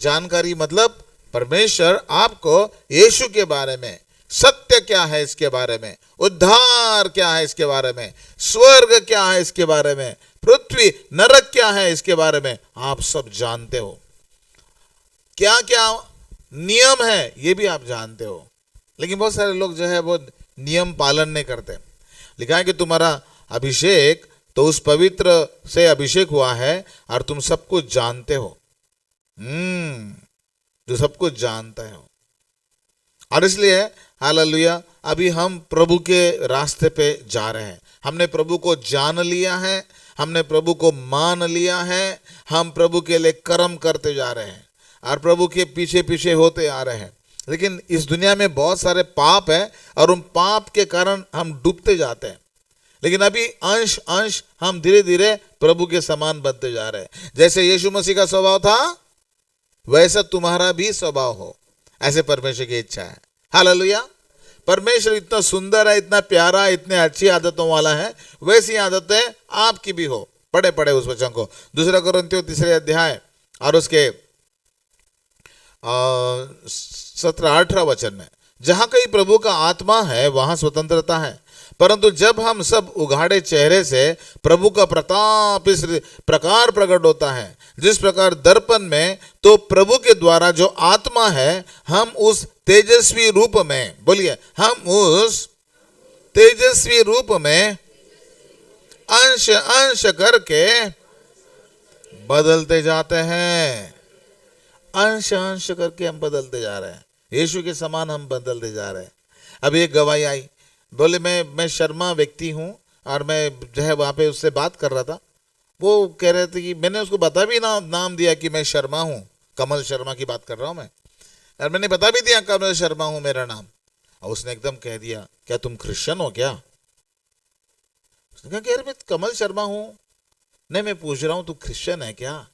जानकारी मतलब परमेश्वर आपको यीशु के बारे में, सत्य क्या है इसके बारे में, उद्धार क्या है इसके बारे में, स्वर्ग क्या है इसके बारे में, पृथ्वी नरक क्या है इसके बारे में आप सब जानते हो। क्या क्या नियम है ये भी आप जानते हो, लेकिन बहुत सारे लोग जो है वो नियम पालन नहीं करते। लिखा है कि तुम्हारा अभिषेक तो उस पवित्र से अभिषेक हुआ है और तुम सब कुछ जानते हो। जो सब कुछ जानते हो, और इसलिए हालेलुया अभी हम प्रभु के रास्ते पे जा रहे हैं। हमने प्रभु को जान लिया है, हमने प्रभु को मान लिया है, हम प्रभु के लिए कर्म करते जा रहे हैं और प्रभु के पीछे पीछे होते आ रहे हैं। लेकिन इस दुनिया में बहुत सारे पाप है और उन पाप के कारण हम डूबते जाते हैं, लेकिन अभी अंश अंश हम धीरे धीरे प्रभु के समान बनते जा रहे हैं। जैसे यीशु मसीह का स्वभाव था वैसा तुम्हारा भी स्वभाव हो, ऐसे परमेश्वर की इच्छा है। हालेलुया। परमेश्वर इतना सुंदर है, इतना प्यारा, इतने अच्छी आदतों वाला है, वैसी आदतें आपकी भी हो। पढ़े उस वचन को 2 कोरिन्थियों 3 अध्याय और उसके 17-18 वचन में, जहां कहीं प्रभु का आत्मा है वहां स्वतंत्रता है, परंतु जब हम सब उघाड़े चेहरे से प्रभु का प्रताप इस प्रकार प्रकट होता है जिस प्रकार दर्पण में, तो प्रभु के द्वारा जो आत्मा है हम उस तेजस्वी रूप में, बोलिए, हम उस तेजस्वी रूप में अंश अंश करके बदलते जाते हैं। अंश अंश करके हम बदलते जा रहे हैं, यीशु के समान हम बदलते जा रहे हैं। अभी एक गवाही आई, बोले मैं शर्मा व्यक्ति हूँ और मैं जो है वहाँ पे उससे बात कर रहा था। वो कह रहे थे कि मैंने उसको बता भी नाम दिया कि मैं शर्मा हूँ, कमल शर्मा की बात कर रहा हूँ मैं, और मैंने बता भी दिया कमल शर्मा हूँ मेरा नाम। और उसने एकदम कह दिया, क्या तुम क्रिश्चियन हो क्या? उसने कहा कि मैं कमल शर्मा हूँ। नहीं, मैं पूछ रहा हूँ तू क्रिश्चियन है क्या?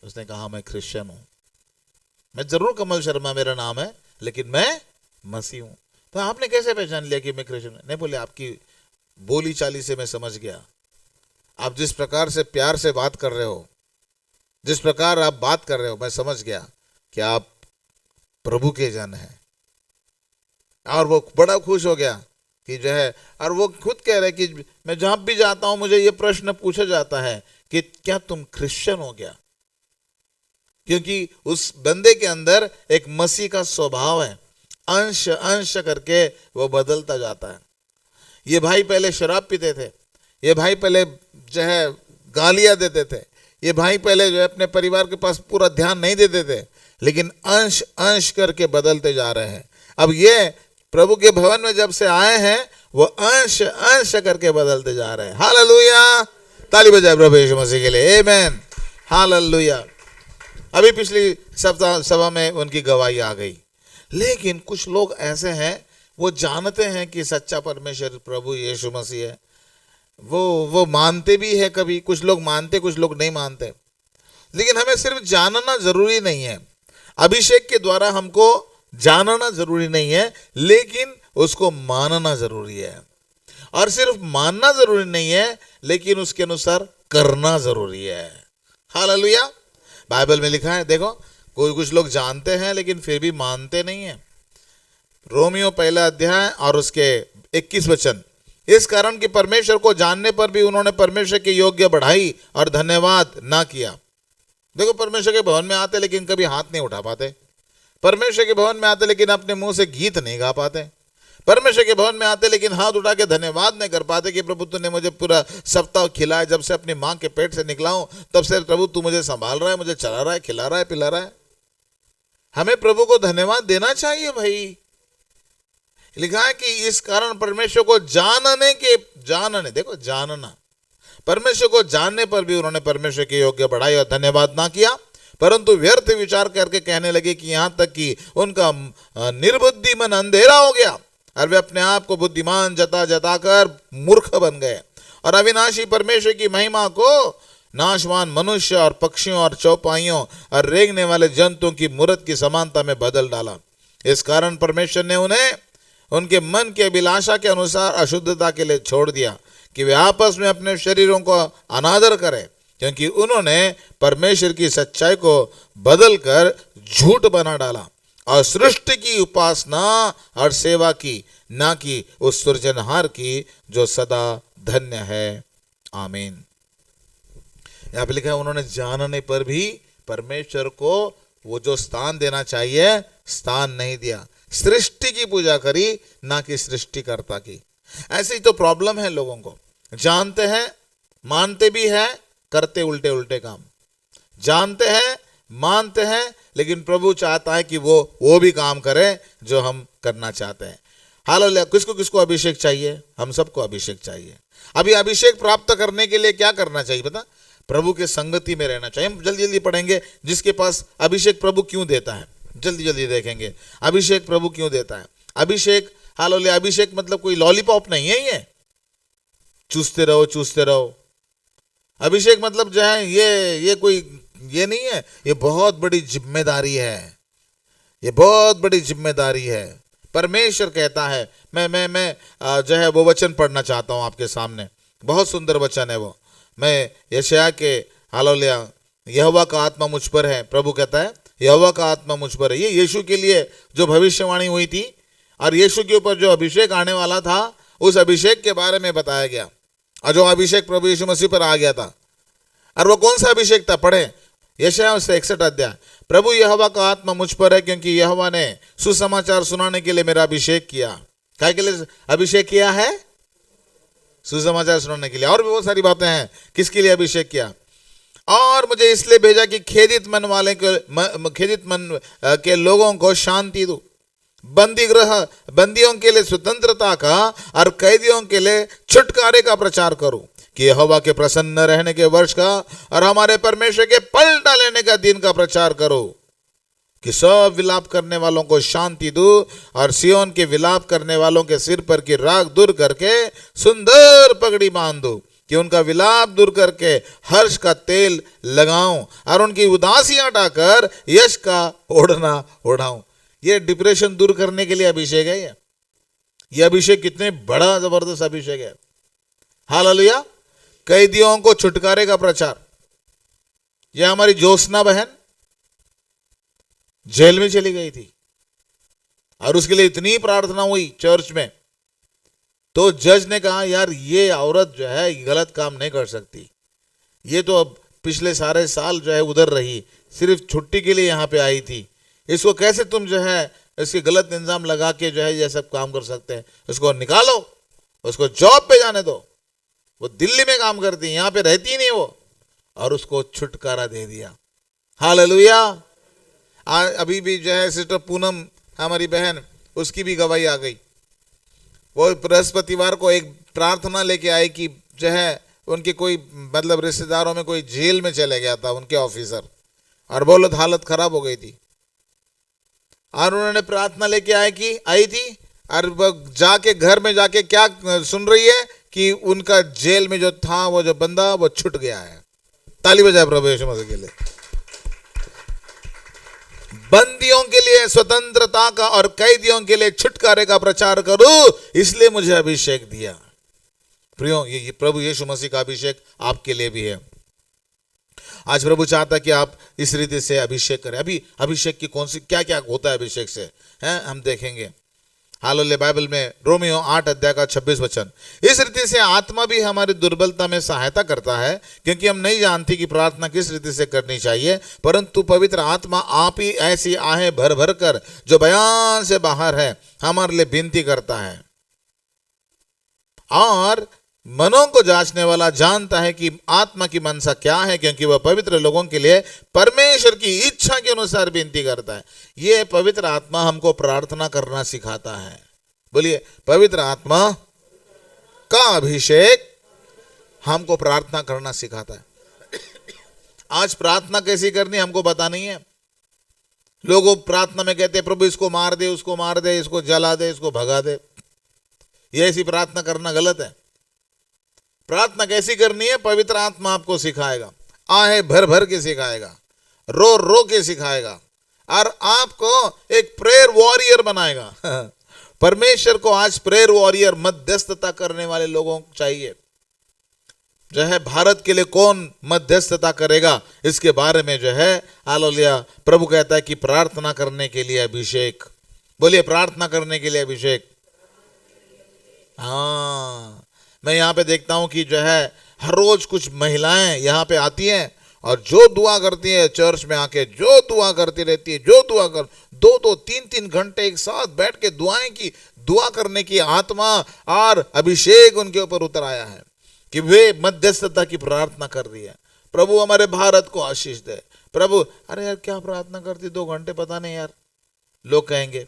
उसने कहा मैं क्रिश्चियन हूँ, मैं जरूर कमल शर्मा मेरा नाम है, लेकिन मैं मसीह हूँ। तो आपने कैसे पहचान लिया कि मैं क्रिश्चियन हूँ? नहीं, बोले आपकी बोली चाली से मैं समझ गया, आप जिस प्रकार से प्यार से बात कर रहे हो, जिस प्रकार आप बात कर रहे हो, मैं समझ गया कि आप प्रभु के जन हैं। और वो बड़ा खुश हो गया कि जो है, और वो खुद कह रहे कि मैं जहां भी जाता हूं मुझे ये प्रश्न पूछा जाता है कि क्या तुम क्रिश्चियन हो क्या? क्योंकि उस बंदे के अंदर एक मसीह का स्वभाव है, अंश अंश करके वो बदलता जाता है। ये भाई पहले शराब पीते थे, ये भाई पहले जो है गालियां देते थे, ये भाई पहले जो है अपने परिवार के पास पूरा ध्यान नहीं देते थे, लेकिन अंश अंश करके बदलते जा रहे हैं। अब ये प्रभु के भवन में जब से आए हैं वो अंश अंश करके बदलते जा रहे हैं। हालेलुया, ताली बजाए प्रभु यीशु मसीह के लिए, आमेन, हालेलुया। अभी पिछली सप्ताह सभा में उनकी गवाही आ गई, लेकिन कुछ लोग ऐसे हैं वो जानते हैं कि सच्चा परमेश्वर प्रभु यीशु मसीह है, वो मानते भी है, कभी कुछ लोग मानते कुछ लोग नहीं मानते, लेकिन हमें सिर्फ जानना जरूरी नहीं है। अभिषेक के द्वारा हमको जानना जरूरी नहीं है, लेकिन उसको मानना जरूरी है। और सिर्फ मानना जरूरी नहीं है, लेकिन उसके अनुसार करना जरूरी है। हालेलुया। बाइबल में लिखा है, देखो कुछ लोग जानते हैं लेकिन फिर भी मानते नहीं है। रोमियो 1 अध्याय और उसके 21 वचन, इस कारण कि परमेश्वर को जानने पर भी उन्होंने परमेश्वर के योग्य बढ़ाई और धन्यवाद ना किया। देखो, परमेश्वर के भवन में आते लेकिन कभी हाथ नहीं उठा पाते, परमेश्वर के भवन में आते लेकिन अपने मुंह से गीत नहीं गा पाते, परमेश्वर के भवन में आते लेकिन हाथ उठा के धन्यवाद नहीं कर पाते कि प्रभु तूने मुझे पूरा सप्ताह खिलाया, जब से अपनी माँ के पेट से निकला हूं तब से प्रभु तू मुझे संभाल रहा है, मुझे चला रहा है, खिला रहा है, पिला रहा है। हमें प्रभु को धन्यवाद देना चाहिए भाई। लिखा है कि इस कारण परमेश्वर को जानने, देखो जानना, परमेश्वर को जानने पर भी उन्होंने परमेश्वर के योग्य बढ़ाई और धन्यवाद ना किया, परंतु व्यर्थ विचार करके कहने लगे कि यहां तक कि उनका निर्बुद्धि मन अंधेरा हो गया और वे अपने आप को बुद्धिमान जता जता कर मूर्ख बन गए और अविनाशी परमेश्वर की महिमा को नाशवान मनुष्य और पक्षियों और चौपाइयों और रेंगने वाले जंतुओं की मूर्त की समानता में बदल डाला। इस कारण परमेश्वर ने उन्हें उनके मन के अभिलाषा के अनुसार अशुद्धता के लिए छोड़ दिया कि वे आपस में अपने शरीरों को अनादर करें, क्योंकि उन्होंने परमेश्वर की सच्चाई को बदलकर झूठ बना डाला और सृष्टि की उपासना और सेवा की, ना कि उस सृजनहार की जो सदा धन्य है। आमीन। यहाँ पे लिखा है, उन्होंने जानने पर भी परमेश्वर को वो जो स्थान देना चाहिए स्थान नहीं दिया, सृष्टि की पूजा करी ना कि सृष्टिकर्ता की। ऐसे ही तो प्रॉब्लम है लोगों को, जानते हैं, मानते भी हैं, करते उल्टे उल्टे काम। जानते हैं, मानते हैं, लेकिन प्रभु चाहता है कि वो भी काम करें जो हम करना चाहते हैं। हालेलुया। किसको किसको अभिषेक चाहिए? हम सबको अभिषेक चाहिए। अभी अभिषेक प्राप्त करने के लिए क्या करना चाहिए पता? प्रभु के संगति में रहना चाहिए। हम जल्दी जल्दी पढ़ेंगे जिसके पास अभिषेक प्रभु क्यों देता है, जल्दी जल्दी देखेंगे अभिषेक प्रभु क्यों देता है। अभिषेक, हालेलुया, अभिषेक मतलब कोई लॉलीपॉप नहीं है, ये चूसते रहो चूसते रहो। अभिषेक मतलब जो है ये कोई ये नहीं है, ये बहुत बड़ी जिम्मेदारी है, ये बहुत बड़ी जिम्मेदारी है। परमेश्वर कहता है, मैं जो है वो वचन पढ़ना चाहता हूं आपके सामने, बहुत सुंदर वचन है वो। मैं यशायाह के, हालेलुया, यहोवा का आत्मा मुझ पर है, प्रभु कहता है यहोवा का आत्मा मुझ पर है। ये यीशु के लिए जो भविष्यवाणी हुई थी और यीशु के ऊपर जो अभिषेक आने वाला था, उस अभिषेक के बारे में बताया गया, और जो अभिषेक प्रभु यीशु मसीह पर आ गया था। और वो कौन सा अभिषेक था? पढ़े यशायाह 61 अध्याय। प्रभु यहोवा का आत्मा मुझ पर है, क्योंकि यहोवा ने सुसमाचार सुनाने के लिए मेरा अभिषेक किया। क्या के लिए अभिषेक किया है? सुसमाचार सुनाने के लिए। और भी बहुत सारी बातें हैं किसके लिए अभिषेक किया। और मुझे इसलिए भेजा कि खेदित मन के लोगों को शांति दूं, बंदियों के लिए स्वतंत्रता का और कैदियों के लिए छुटकारे का प्रचार करूं, कि यहोवा के प्रसन्न रहने के वर्ष का और हमारे परमेश्वर के पलटा लेने का दिन का प्रचार करो, कि सब विलाप करने वालों को शांति दूं और सियोन के विलाप करने वालों के सिर पर की राख दूर करके सुंदर पगड़ी बांध दूं, कि उनका विलाप दूर करके हर्ष का तेल लगाऊं और उनकी उदासी हटाकर यश का ओढ़ना ओढ़ाऊं। ये डिप्रेशन दूर करने के लिए अभिषेक है। ये अभिषेक कितने बड़ा जबरदस्त अभिषेक है। हालेलुया। कैदियों को छुटकारे का प्रचार। यह हमारी ज्योत्सना बहन जेल में चली गई थी और उसके लिए इतनी प्रार्थना हुई चर्च में, तो जज ने कहा यार ये औरत जो है गलत काम नहीं कर सकती, ये तो अब पिछले सारे साल जो है उधर रही, सिर्फ छुट्टी के लिए यहाँ पे आई थी, इसको कैसे तुम जो है इसके गलत इंजाम लगा के जो है ये सब काम कर सकते हैं? उसको निकालो, उसको जॉब पे जाने दो। वो दिल्ली में काम करती है, यहाँ पे रहती नहीं वो, और उसको छुटकारा दे दिया। हालेलुया। अभी भी जो है सिस्टर पूनम हमारी बहन, उसकी भी गवाही आ गई। वो बृहस्पतिवार को एक प्रार्थना लेके आई कि जो है उनके कोई मतलब रिश्तेदारों में कोई जेल में चले गया था उनके ऑफिसर, और बहुत हालत खराब हो गई थी, और उन्होंने प्रार्थना लेके आई थी और वो जाके घर में जाके क्या सुन रही है कि उनका जेल में जो था वो जो बंदा वो छूट गया है। ताली बजाए प्रभु यीशु मसीह के लिए। बंदियों के लिए स्वतंत्रता का और कैदियों के लिए छुटकारे का प्रचार करूं, इसलिए मुझे अभिषेक दिया। प्रियो, ये प्रभु यीशु मसीह का अभिषेक आपके लिए भी है। आज प्रभु चाहता है कि आप इस रीति से अभिषेक करें। अभी अभिषेक की कौन सी क्या क्या होता है अभिषेक से, हैं हम देखेंगे। हालेलुया। बाइबल में रोमियो 8 अध्याय का 26 वचन, इस रीति से आत्मा भी हमारी दुर्बलता में सहायता करता है, क्योंकि हम नहीं जानती कि प्रार्थना किस रीति से करनी चाहिए, परंतु पवित्र आत्मा आप ही ऐसी आहें भर भर कर जो बयान से बाहर है हमारे लिए विनती करता है। और मनों को जांचने वाला जानता है कि आत्मा की मनसा क्या है, क्योंकि वह पवित्र लोगों के लिए परमेश्वर की इच्छा के अनुसार विनती करता है। यह पवित्र आत्मा हमको प्रार्थना करना सिखाता है। बोलिए, पवित्र आत्मा का अभिषेक हमको प्रार्थना करना सिखाता है। आज प्रार्थना कैसी करनी हमको पता नहीं है। लोग प्रार्थना में कहते हैं प्रभु इसको मार दे, उसको मार दे, इसको जला दे, इसको भगा दे। ये ऐसी प्रार्थना करना गलत है। प्रार्थना कैसी करनी है पवित्र आत्मा आपको सिखाएगा, आहे भर भर के सिखाएगा, रो रो के सिखाएगा, और आपको एक प्रेयर वॉरियर बनाएगा। परमेश्वर को आज प्रेयर वॉरियर, मध्यस्थता करने वाले लोगों चाहिए। जो है भारत के लिए कौन मध्यस्थता करेगा, इसके बारे में जो है हालेलुया प्रभु कहता है कि प्रार्थना करने के लिए अभिषेक। बोलिए, प्रार्थना करने के लिए अभिषेक। हाँ, मैं यहाँ पे देखता हूँ कि जो है हर रोज कुछ महिलाएं यहाँ पे आती हैं और जो दुआ करती है चर्च में आके, जो दुआ करती रहती है, जो दुआ कर 2-3 घंटे एक साथ बैठ के दुआ करने की आत्मा और अभिषेक उनके ऊपर उतर आया है कि वे मध्यस्थता की प्रार्थना कर रही है। प्रभु हमारे भारत को आशीष दे। प्रभु, अरे यार क्या प्रार्थना करती 2 घंटे, पता नहीं यार। लोग कहेंगे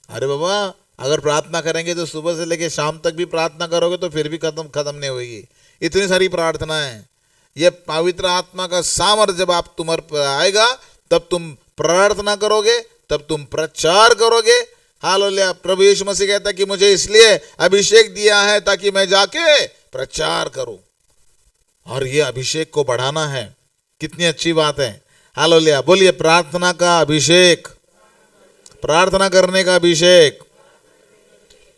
अरे बाबा अगर प्रार्थना करेंगे तो सुबह से लेके शाम तक भी प्रार्थना करोगे तो फिर भी खत्म नहीं होगी। इतनी सारी प्रार्थना है। ये पवित्र आत्मा का सामर्थ्य जब आप तुम्हारे पर आएगा तब तुम प्रार्थना करोगे, तब तुम प्रचार करोगे। हालेलुया। प्रभु यीशु मसीह कहता है कि मुझे इसलिए अभिषेक दिया है ताकि मैं जाके प्रचार करूं, और ये अभिषेक को बढ़ाना है। कितनी अच्छी बात है। हालेलुया। बोलिए, प्रार्थना का अभिषेक, प्रार्थना करने का अभिषेक।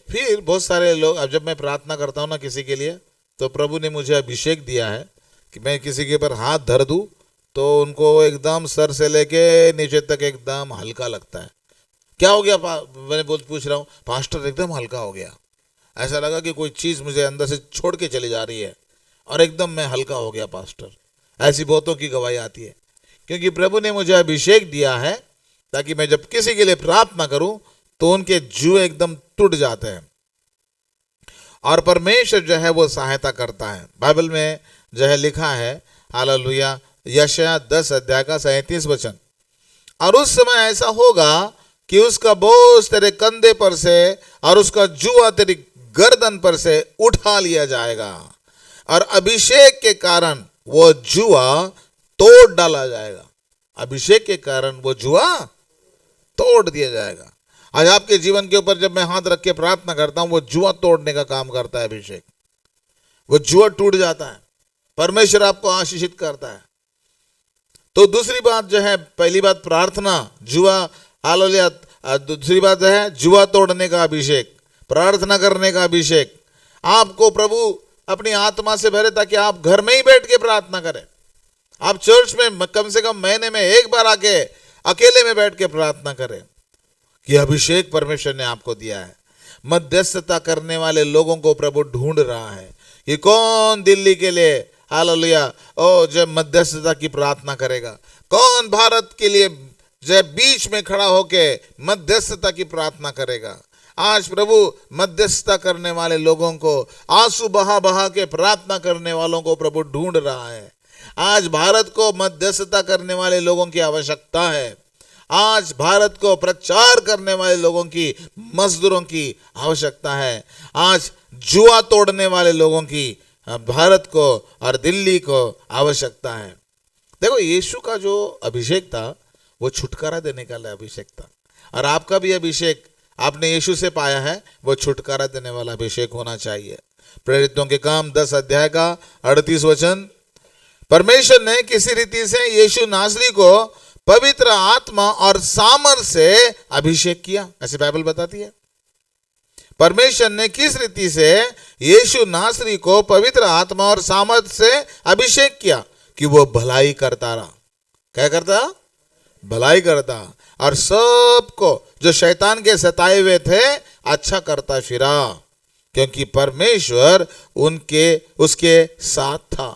फिर बहुत सारे लोग, अब जब मैं प्रार्थना करता हूँ ना किसी के लिए, तो प्रभु ने मुझे अभिषेक दिया है कि मैं किसी के ऊपर हाथ धर दूँ तो उनको एकदम सर से लेके नीचे तक एकदम हल्का लगता है। क्या हो गया? मैंने पूछ रहा हूँ, पास्टर एकदम हल्का हो गया। ऐसा लगा कि कोई चीज़ मुझे अंदर से छोड़ के चली जा रही है और एकदम मैं हल्का हो गया पास्टर। ऐसी बहुतों की गवाही आती है, क्योंकि प्रभु ने मुझे अभिषेक दिया है ताकि मैं जब किसी के लिए प्रार्थना करूं तो उनके जुए एकदम टूट जाते हैं, और परमेश्वर जो है वो सहायता करता है। बाइबल में जो है लिखा है, हालेलुया, यशायाह 10 अध्याय का 37 वचन, और उस समय ऐसा होगा कि उसका बोझ तेरे कंधे पर से और उसका जुआ तेरी गर्दन पर से उठा लिया जाएगा, और अभिषेक के कारण वो जुआ तोड़ डाला जाएगा। अभिषेक के कारण वो जुआ तोड़ दिया जाएगा। आज आपके जीवन के ऊपर जब मैं हाथ रख के प्रार्थना करता हूं, वो जुआ तोड़ने का काम करता है अभिषेक। वो जुआ टूट जाता है, परमेश्वर आपको आशीषित करता है। तो दूसरी बात जो है, पहली बात प्रार्थना, जुआ, हालेलुया। दूसरी बात है जुआ तोड़ने का अभिषेक, प्रार्थना करने का अभिषेक। आपको प्रभु अपनी आत्मा से भरे ताकि आप घर में ही बैठ के प्रार्थना करें। आप चर्च में कम से कम महीने में एक बार आके अकेले में बैठ के प्रार्थना करें। कि अभिषेक परमेश्वर ने आपको दिया है। मध्यस्थता करने वाले लोगों को प्रभु ढूंढ रहा है कि कौन दिल्ली के लिए हालेलुया ओ जब मध्यस्थता की प्रार्थना करेगा, कौन भारत के लिए जब बीच में खड़ा होके मध्यस्थता की प्रार्थना करेगा। आज प्रभु मध्यस्थता करने वाले लोगों को, आंसू बहा बहा के प्रार्थना करने वालों को प्रभु ढूंढ रहा है। आज भारत को मध्यस्थता करने वाले लोगों की आवश्यकता है। आज भारत को प्रचार करने वाले लोगों की, मजदूरों की आवश्यकता है। आज जुआ तोड़ने वाले लोगों की भारत को और दिल्ली को आवश्यकता है। देखो, यीशु का जो अभिषेक था वो छुटकारा देने का अभिषेक था, और आपका भी अभिषेक आपने यीशु से पाया है वो छुटकारा देने वाला अभिषेक होना चाहिए। प्रेरितों के काम 10 अध्याय का 38 वचन, परमेश्वर ने किसी रीति से यीशु नासरी को पवित्र आत्मा और सामर्थ से अभिषेक किया, ऐसी बाइबल बताती है। परमेश्वर ने किस रीति से यीशु नासरी को पवित्र आत्मा और सामर्थ से अभिषेक किया कि वो भलाई करता रहा। क्या करता? भलाई करता, और सबको जो शैतान के सताए हुए थे अच्छा करता फिरा, क्योंकि परमेश्वर उसके साथ था।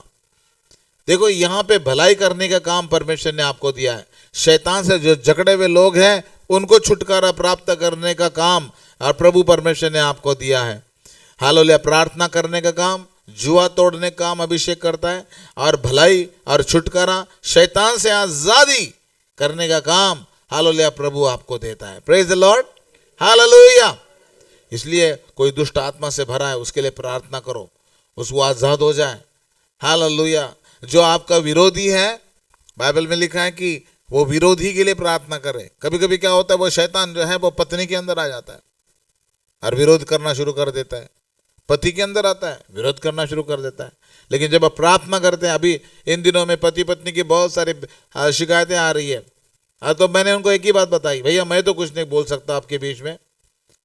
देखो यहां पे भलाई करने का काम परमेश्वर ने आपको दिया है। शैतान से जो जकड़े हुए लोग हैं उनको छुटकारा प्राप्त करने का काम और प्रभु परमेश्वर ने आपको दिया है। हालेलुया। प्रार्थना करने का काम, जुआ तोड़ने का काम अभिषेक करता है, और भलाई और छुटकारा, शैतान से आजादी करने का काम हालेलुया प्रभु आपको देता है। Praise the Lord, hallelujah. इसलिए कोई दुष्ट आत्मा से भरा है उसके लिए प्रार्थना करो, उसको आजाद हो जाए। हालेलुया। जो आपका विरोधी है, बाइबल में लिखा है कि वो विरोधी के लिए प्रार्थना करे। कभी कभी क्या होता है, वो शैतान जो है वो पत्नी के अंदर आ जाता है और विरोध करना शुरू कर देता है। पति के अंदर आता है, विरोध करना शुरू कर देता है। लेकिन जब आप प्रार्थना करते हैं, अभी इन दिनों में पति पत्नी की बहुत सारी शिकायतें आ रही है, तो मैंने उनको एक ही बात बताई, भैया मैं तो कुछ नहीं बोल सकता आपके बीच में,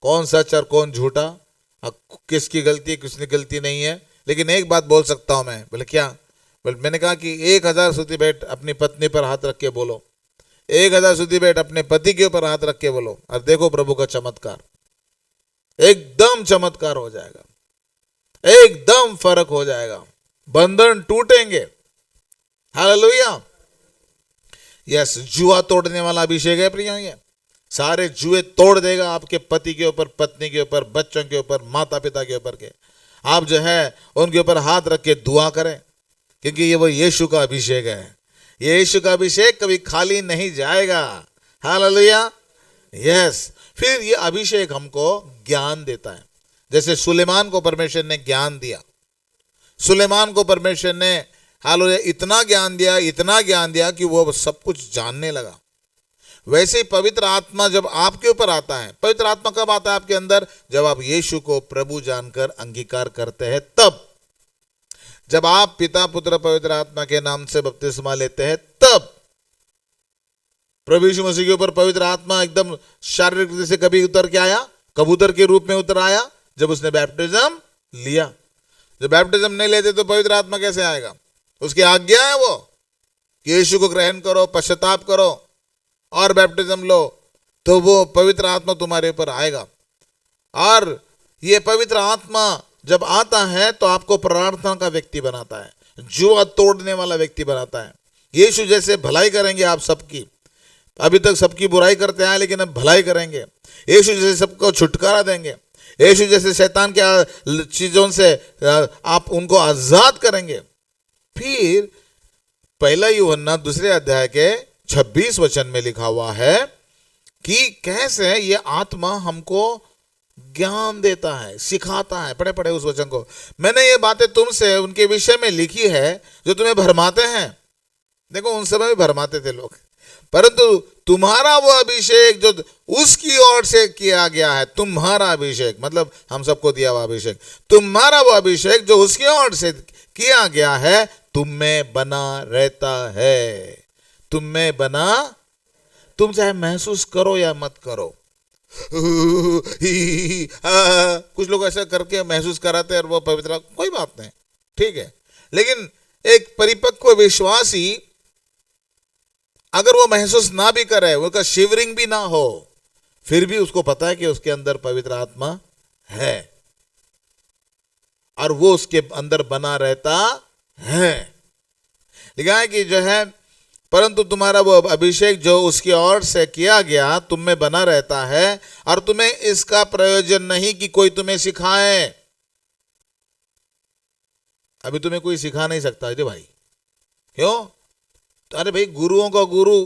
कौन सच और कौन झूठा, किसकी गलती किसकी गलती नहीं है, लेकिन एक बात बोल सकता हूं मैं। बोले क्या? बोले मैंने कहा कि 1000 स्तुति भेंट अपनी पत्नी पर हाथ रख के बोलो, 1000 स्तुति भेंट अपने पति के ऊपर हाथ रख के बोलो, और देखो प्रभु का चमत्कार, एकदम चमत्कार हो जाएगा, एकदम फर्क हो जाएगा, बंधन टूटेंगे। हालेलुया। यस, जुआ तोड़ने वाला अभिषेक है प्रिय, ये सारे जुए तोड़ देगा आपके पति के ऊपर, पत्नी के ऊपर, बच्चों के ऊपर, माता पिता के ऊपर के। आप जो है उनके ऊपर हाथ रख के दुआ करें, क्योंकि ये वो यीशु का अभिषेक है। ये यीशु का अभिषेक कभी खाली नहीं जाएगा। हालेलुया। यस। फिर ये अभिषेक हमको ज्ञान देता है। जैसे सुलेमान को परमेश्वर ने ज्ञान दिया, सुलेमान को परमेश्वर ने हालेलुया इतना ज्ञान दिया, इतना ज्ञान दिया कि वो सब कुछ जानने लगा। वैसे ही पवित्र आत्मा जब आपके ऊपर आता है, पवित्र आत्मा कब आता है आपके अंदर? जब आप यीशु को प्रभु जानकर अंगीकार करते हैं, तब। जब आप पिता पुत्र पवित्र आत्मा के नाम से बपतिस्मा लेते हैं, तब प्रभु यीशु मसीह के ऊपर पवित्र आत्मा एकदम शारीरिक रूप से कभी उतर के आया, कबूतर के रूप में उतर आया जब उसने बैप्टिज्म लिया। जब बैप्टिज्म नहीं लेते तो पवित्र आत्मा कैसे आएगा? उसकी आज्ञा है वो कि यीशु को ग्रहण करो, पश्चाताप करो और बैप्टिज्म लो, तो वो पवित्र आत्मा तुम्हारे ऊपर आएगा। और ये पवित्र आत्मा जब आता है तो आपको प्रार्थना का व्यक्ति बनाता है, जुआ तोड़ने वाला व्यक्ति बनाता है। यीशु जैसे भलाई करेंगे आप सबकी, अभी तक सबकी बुराई करते आए लेकिन अब भलाई करेंगे। यीशु जैसे सबको छुटकारा देंगे, यीशु जैसे शैतान के चीजों से आप उनको आजाद करेंगे। फिर 1 यूहन्ना 2 अध्याय के 26 वचन में लिखा हुआ है कि कैसे ये आत्मा हमको ज्ञान देता है, सिखाता है। पढ़े पढ़े उस वचन को। मैंने ये बातें तुमसे उनके विषय में लिखी है जो तुम्हें भरमाते हैं। देखो उन समय भी भरमाते थे लोग, परंतु तुम्हारा वो अभिषेक जो उसकी ओर से किया गया है, तुम्हारा अभिषेक मतलब हम सबको दिया हुआ अभिषेक, तुम्हारा वो अभिषेक जो उसकी ओर से किया गया है तुम में बना रहता है। तुम में बना, तुम चाहे महसूस करो या मत करो। कुछ लोग ऐसा करके महसूस कराते हैं और वो पवित्र, कोई बात नहीं, ठीक है। लेकिन एक परिपक्व विश्वासी अगर वो महसूस ना भी करे, उसका शिवरिंग भी ना हो, फिर भी उसको पता है कि उसके अंदर पवित्र आत्मा है और वो उसके अंदर बना रहता है। लिखा है कि जो है परंतु तुम्हारा वो अभिषेक जो उसकी ओर से किया गया तुम में बना रहता है और तुम्हें इसका प्रयोजन नहीं कि कोई तुम्हें सिखाए। अभी तुम्हें कोई सिखा नहीं सकता है भाई, क्यों? अरे भाई गुरुओं का गुरु,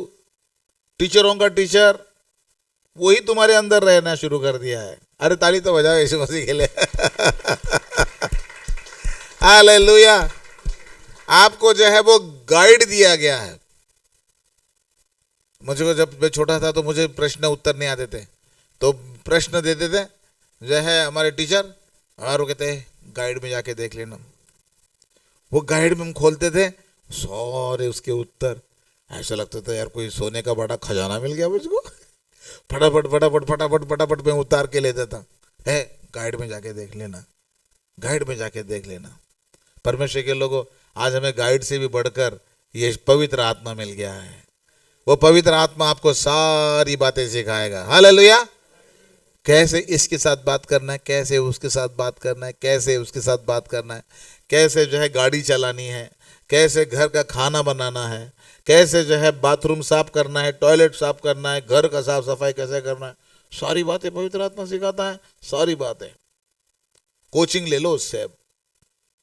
टीचरों का टीचर, वही तुम्हारे अंदर रहना शुरू कर दिया है। अरे ताली तो बजाओ यीशु मसीह के लिए। हालेलुया। आपको जो है वो गाइड दिया गया है। मुझे जब मैं छोटा था तो मुझे प्रश्न उत्तर नहीं आते थे, तो प्रश्न देते थे जो है हमारे टीचर, और वो कहते गाइड में जाके देख लेना। वो गाइड में हम खोलते थे, सारे उसके उत्तर, ऐसा लगता था यार कोई सोने का बड़ा खजाना मिल गया मुझको। फटाफट फटाफट फटाफट फटाफट में उतार के ले देता है, गाइड में जाके देख लेना, गाइड में जाके देख लेना। परमेश्वर के लोगों, आज हमें गाइड से भी बढ़कर ये पवित्र आत्मा मिल गया है। वो पवित्र आत्मा आपको सारी बातें सिखाएगा। हालेलुया। कैसे इसके साथ बात करना है, कैसे उसके साथ बात करना है, कैसे उसके साथ बात करना है, कैसे जो है गाड़ी चलानी है, कैसे घर का खाना बनाना है, कैसे जो है बाथरूम साफ करना है, टॉयलेट साफ करना है, घर का साफ सफाई कैसे करना है, सारी बातें पवित्र आत्मा सिखाता है। सारी बातें कोचिंग ले लो उससे।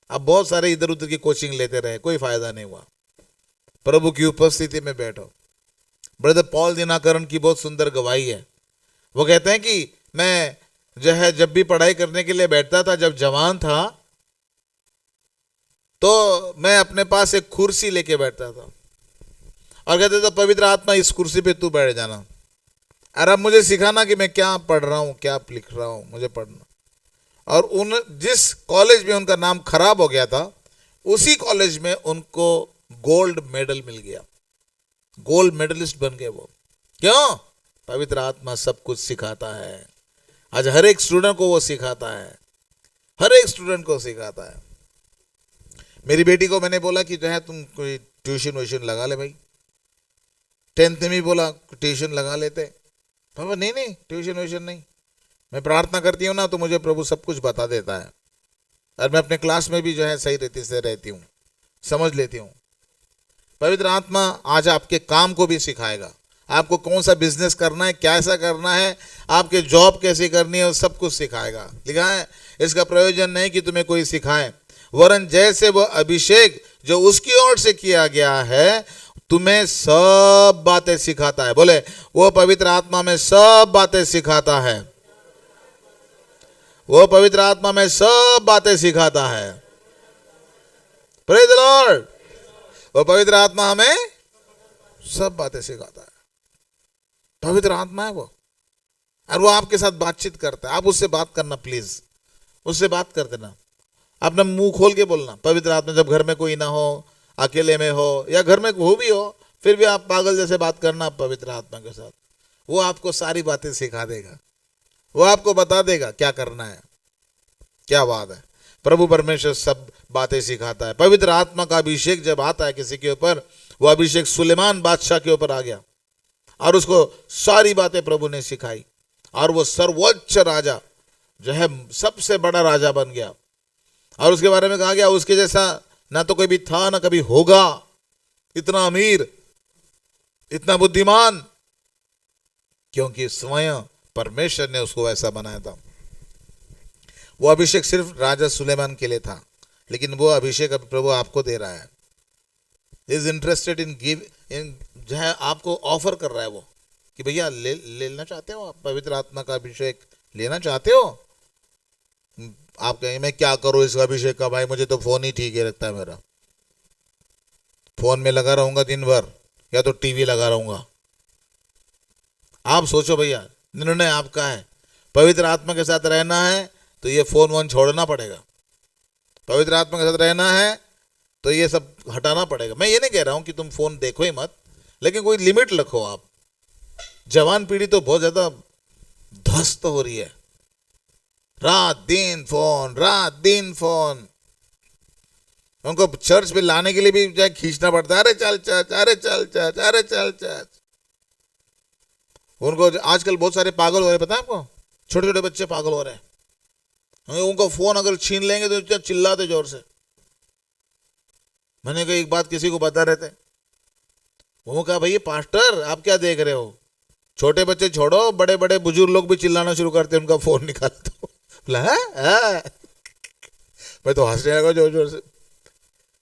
अब बहुत सारे इधर उधर की कोचिंग लेते रहे, कोई फायदा नहीं हुआ। प्रभु की उपस्थिति में बैठो। ब्रदर पॉल दिनाकरण की बहुत सुंदर गवाही है। वो कहते हैं कि मैं जो है जब भी पढ़ाई करने के लिए बैठता था, जब जवान था, तो मैं अपने पास एक कुर्सी लेके बैठता था और कहते थे पवित्र आत्मा इस कुर्सी पे तू बैठ जाना, और अब मुझे सिखाना कि मैं क्या पढ़ रहा हूँ, क्या लिख रहा हूँ, मुझे पढ़ना। और उन जिस कॉलेज में उनका नाम खराब हो गया था, उसी कॉलेज में उनको गोल्ड मेडल मिल गया, गोल्ड मेडलिस्ट बन गए वो। क्यों? पवित्र आत्मा सब कुछ सिखाता है। आज हर एक स्टूडेंट को वो सिखाता है, हर एक स्टूडेंट को सिखाता है। मेरी बेटी को मैंने बोला कि जो है तुम कोई ट्यूशन व्यूशन लगा ले भाई। 10th में भी बोला ट्यूशन लगा लेते। पापा नहीं नहीं ट्यूशन व्यूशन नहीं, मैं प्रार्थना करती हूँ ना तो मुझे प्रभु सब कुछ बता देता है, और मैं अपने क्लास में भी जो है सही रीति से रहती हूँ, समझ लेती हूँ। पवित्र आत्मा आज आपके काम को भी सिखाएगा, आपको कौन सा बिजनेस करना है, कैसा करना है, आपके जॉब कैसे करनी है, वो सब कुछ सिखाएगा। लिखा है इसका प्रयोजन नहीं कि तुम्हें कोई सिखाए, वरन जैसे वो अभिषेक जो उसकी ओर से किया गया है तुम्हें सब बातें सिखाता है। बोले वो पवित्र आत्मा में सब बातें सिखाता है, वो पवित्र आत्मा में सब बातें सिखाता है। Praise the Lord. वो पवित्र आत्मा हमें सब बातें सिखाता है। पवित्र आत्मा है वो, और वो आपके साथ बातचीत करता है। आप उससे बात करना, प्लीज उससे बात कर देना, अपना मुंह खोल के बोलना। पवित्र आत्मा जब घर में कोई ना हो, अकेले में हो या घर में हो भी हो, फिर भी आप पागल जैसे बात करना पवित्र आत्मा के साथ। वो आपको सारी बातें सिखा देगा, वो आपको बता देगा क्या करना है। क्या बात है। प्रभु परमेश्वर सब बातें सिखाता है। पवित्र आत्मा का अभिषेक जब आता है किसी के ऊपर, वो अभिषेक सुलेमान बादशाह के ऊपर आ गया और उसको सारी बातें प्रभु ने सिखाई, और वो सर्वोच्च राजा जो है सबसे बड़ा राजा बन गया। और उसके बारे में कहा गया उसके जैसा ना तो कोई भी था ना कभी होगा, इतना अमीर, इतना बुद्धिमान, क्योंकि स्वयं परमेश्वर ने उसको ऐसा बनाया था। वो अभिषेक सिर्फ राजा सुलेमान के लिए था, लेकिन वो अभिषेक अब प्रभु आपको दे रहा है। Is interested in give in, जो है आपको ऑफर कर रहा है वो कि भैया लेना चाहते हो आप पवित्र आत्मा का अभिषेक लेना चाहते हो। आप कहेंगे मैं क्या करूं इस अभिषेक का, भाई मुझे तो फोन ही ठीक है लगता है, मेरा फोन में लगा रहूंगा दिन भर या तो टीवी लगा रहूंगा। आप सोचो भैया, निर्णय आपका है। पवित्र आत्मा के साथ रहना है तो ये फोन वोन छोड़ना पड़ेगा, पवित्र आत्मा के साथ रहना है तो ये सब हटाना पड़ेगा। मैं ये नहीं कह रहा हूं कि तुम फोन देखो ही मत, लेकिन कोई लिमिट रखो। आप जवान पीढ़ी तो बहुत ज्यादा ध्वस्त हो रही है, रात दिन फोन, रात दिन फोन। उनको चर्च पे लाने के लिए भी जाए खींचना पड़ता है, अरे चल चर्च, अरे चल चर्च, अरे चल चर्च। उनको आजकल बहुत सारे पागल हो रहे, पता है आपको, छोटे छोटे बच्चे पागल हो रहे हैं। उनको फोन अगर छीन लेंगे तो चिल्लाते जोर से। मैंने कहा एक बात किसी को बता रहे थे, वो कहा भैया पास्टर आप क्या देख रहे हो, छोटे बच्चे छोड़ो, बड़े बड़े बुजुर्ग लोग भी चिल्लाना शुरू करते हैं उनका फोन निकाल दो। मैं तो हंसने लगा जोर जोर से।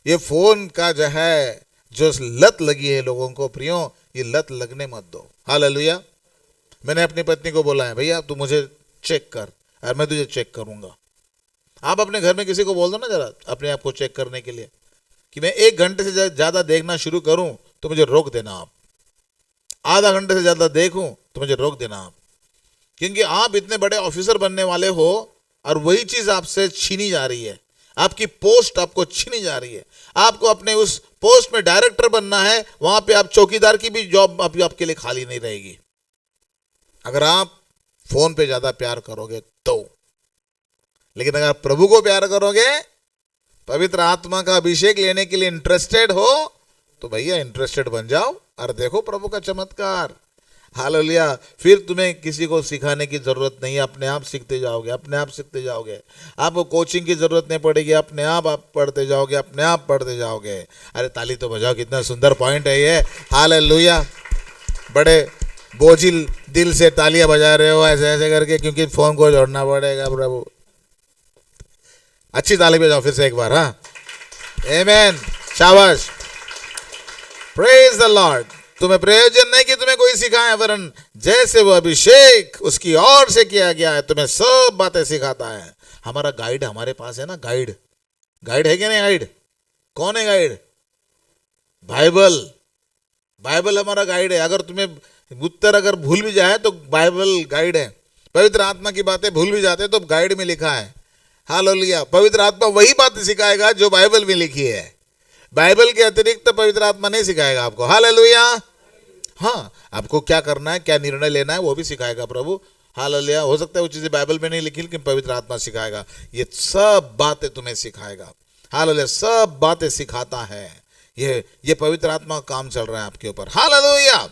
ये फोन का जो है जो लत लगी है लोगों को, प्रियो ये लत लगने मत दो। हालेलुया। मैंने अपनी पत्नी को बोला है भैया तू मुझे चेक कर और मैं तुझे चेक करूंगा। आप अपने घर में किसी को बोल दो ना जरा अपने आप को चेक करने के लिए कि मैं 1 घंटे से ज्यादा देखना शुरू करूं तो मुझे रोक देना, आप आधा घंटे से ज्यादा देखूं तो मुझे रोक देना आप। क्योंकि आप इतने बड़े ऑफिसर बनने वाले हो और वही चीज आपसे छीनी जा रही है, आपकी पोस्ट आपको छीनी जा रही है। आपको अपने उस पोस्ट में डायरेक्टर बनना है, वहां पे आप चौकीदार की भी जॉब अभी आपके लिए खाली नहीं रहेगी। अगर आप फोन पे ज्यादा प्यार करोगे तो, लेकिन अगर आप प्रभु को प्यार करोगे, पवित्र आत्मा का अभिषेक लेने के लिए इंटरेस्टेड हो, तो भैया इंटरेस्टेड बन जाओ और देखो प्रभु का चमत्कार। हालेलुया। फिर तुम्हें किसी को सिखाने की जरूरत नहीं है, अपने आप सीखते जाओगे, अपने आप सीखते जाओगे। आपको कोचिंग की जरूरत नहीं पड़ेगी, अपने आप पढ़ते जाओगे, अपने आप पढ़ते जाओगे। अरे ताली तो बजाओ, कितना सुंदर पॉइंट है ये। हालेलुया। बड़े बोझिल दिल से तालियां बजा रहे हो ऐसे ऐसे करके, क्योंकि फोन को जोड़ना पड़ेगा। प्रभु अच्छी ताली बजाओ फिर से एक बार। हाँ, आमेन, शाबाश, प्रेज द लॉर्ड। तुम्हें प्रयोजन नहीं कि तुम्हें कोई सिखाए, वरन जैसे वो अभिषेक उसकी ओर से किया गया है, तुम्हें सब बातें सिखाता है। हमारा गाइड हमारे पास है ना, गाइड। गाइड है क्या नहीं? गाइड कौन है? Guide Bible. बाइबल हमारा गाइड है। अगर तुम्हें उत्तर अगर भूल भी जाए तो बाइबल गाइड है। पवित्र आत्मा की बातें भूल भी जाते तो गाइड में लिखा है। हालेलुया। पवित्र आत्मा वही बात सिखाएगा जो बाइबल में लिखी है। बाइबल के अतिरिक्त पवित्र आत्मा नहीं सिखाएगा आपको। हालेलुया। हाँ, आपको क्या करना है, क्या निर्णय लेना है, वो भी सिखाएगा प्रभु। हालेलुया। हो सकता है वो चीजें बाइबल में नहीं लिखी, लेकिन पवित्र आत्मा सिखाएगा। ये सब बातें तुम्हें सिखाएगा। हालेलुया। सब बातें सिखाता है। ये पवित्र आत्मा का काम चल रहा है आपके ऊपर। हालेलुया।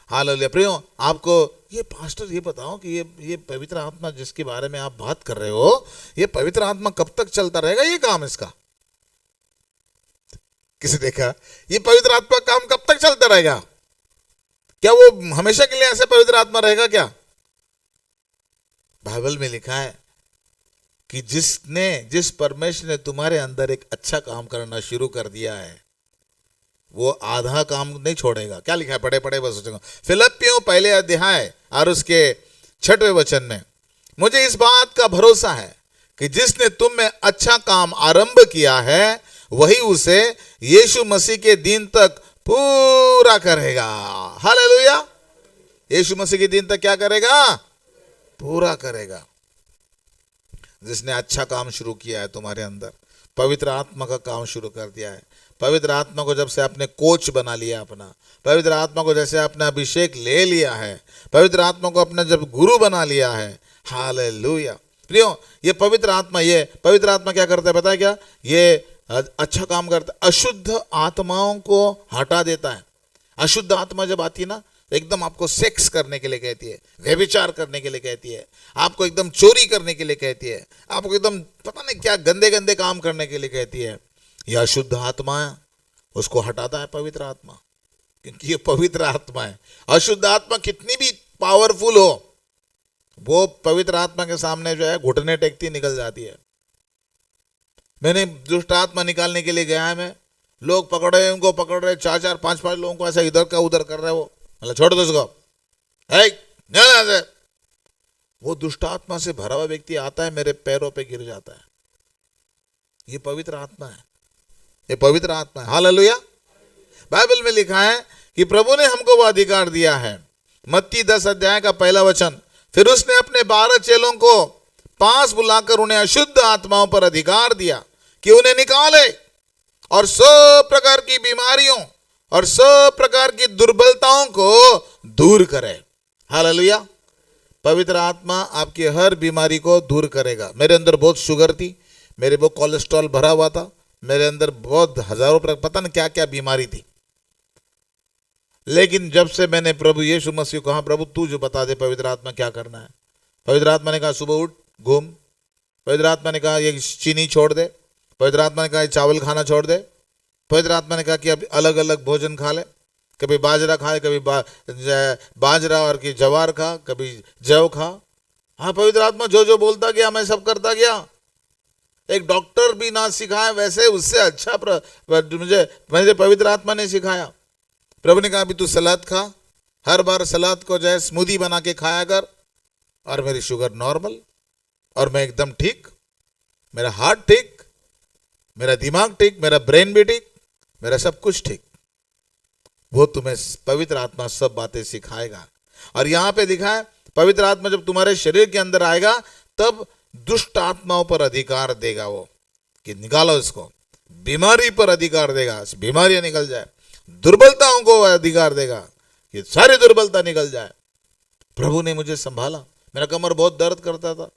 हालेलुया। प्रियो, आपको ये पास्टर ये बताओ कि ये पवित्र आत्मा जिसके बारे में आप बात कर रहे हो, ये पवित्र आत्मा कब तक चलता रहेगा ये काम इसका? किसी देखा? ये पवित्र आत्मा काम कब तक चलता रहेगा? क्या वो हमेशा के लिए ऐसे पवित्र आत्मा रहेगा क्या? बाइबल में लिखा है कि जिस परमेश्वर ने तुम्हारे अंदर एक अच्छा काम करना शुरू कर दिया है, वो आधा काम नहीं छोड़ेगा। क्या लिखा है? पढ़े पढ़े बस सोचेगा। फिलिप्पियों पहले अध्याय और उसके 6वें वचन में, मुझे इस बात का भरोसा है कि जिसने तुम में अच्छा काम आरंभ किया है, वही उसे यीशु मसीह के दिन तक पूरा करेगा। हालेलुया। यीशु मसीह के दिन तक क्या करेगा? पूरा करेगा। जिसने अच्छा काम शुरू किया है तुम्हारे अंदर, पवित्र आत्मा का काम शुरू कर दिया है। पवित्र आत्मा को जब से आपने कोच बना लिया अपना, पवित्र आत्मा को जैसे आपने अभिषेक ले लिया है, पवित्र आत्मा को अपना जब गुरु बना लिया है। हालेलुया। प्रियो, ये पवित्र आत्मा क्या करता है पता है क्या? ये अच्छा काम करता है, अशुद्ध आत्माओं को हटा देता है। अशुद्ध आत्मा जब आती है ना, एकदम आपको सेक्स करने के लिए कहती है, व्यभिचार करने के लिए कहती है, आपको एकदम चोरी करने के लिए कहती है, आपको एकदम पता नहीं क्या गंदे गंदे काम करने के लिए कहती है। यह अशुद्ध आत्मा है, उसको हटाता है पवित्र आत्मा, क्योंकि ये पवित्र आत्मा है। अशुद्ध आत्मा कितनी भी पावरफुल हो, वो पवित्र आत्मा के सामने जो है घुटने टेकती निकल जाती है। मैंने दुष्ट आत्मा निकालने के लिए गया है, मैं लोग पकड़े, उनको पकड़ रहे, 4-4, 5-5 लोगों को ऐसा इधर का उधर कर रहे, वो मतलब छोड़ दो उसको, वो दुष्ट आत्मा से भरा हुआ व्यक्ति आता है, मेरे पैरों पे गिर जाता है। ये पवित्र आत्मा है, ये पवित्र आत्मा है। हालेलुया। बाइबल में लिखा है कि प्रभु ने हमको वो अधिकार दिया है। मत्ती 10 अध्याय का 1 वचन, फिर उसने अपने 12 चेलों को पास बुलाकर उन्हें अशुद्ध आत्माओं पर अधिकार दिया कि उन्हें निकाले और सब प्रकार की बीमारियों और सब प्रकार की दुर्बलताओं को दूर करे। हालेलुया। पवित्र आत्मा आपकी हर बीमारी को दूर करेगा। मेरे अंदर बहुत शुगर थी, मेरे बहुत कोलेस्ट्रॉल भरा हुआ था, मेरे अंदर बहुत हजारों पता नहीं क्या क्या बीमारी थी, लेकिन जब से मैंने प्रभु यीशु मसीह को कहा, प्रभु तू जो बता दे पवित्र आत्मा क्या करना है। पवित्र आत्मा ने कहा सुबह उठ घूम। पवित्र आत्मा ने कहा ये चीनी छोड़ दे। पवित्र आत्मा ने कहा ये चावल खाना छोड़ दे। पवित्र आत्मा ने कहा कि अब अलग अलग भोजन खा ले, कभी बाजरा खा, कभी बाजरा और की जवार खा, कभी जव खा। हाँ, पवित्र आत्मा जो जो बोलता गया मैं सब करता गया। एक डॉक्टर भी ना सिखाए वैसे, उससे अच्छा मुझे पवित्र आत्मा ने सिखाया। प्रभु ने कहा अभी तू सलाद खा, हर बार सलाद को जो है स्मूदी बना के खाया कर, और मेरी शुगर नॉर्मल, और मैं एकदम ठीक, मेरा हार्ट ठीक, मेरा दिमाग ठीक, मेरा ब्रेन भी ठीक, मेरा सब कुछ ठीक। वो तुम्हें पवित्र आत्मा सब बातें सिखाएगा। और यहां पे लिखा है पवित्र आत्मा जब तुम्हारे शरीर के अंदर आएगा तब दुष्ट आत्माओं पर अधिकार देगा वो, कि निकालो इसको। बीमारी पर अधिकार देगा, बीमारियां निकल जाए। दुर्बलताओं को अधिकार देगा कि सारी दुर्बलता निकल जाए। प्रभु ने मुझे संभाला, मेरा कमर बहुत दर्द करता था,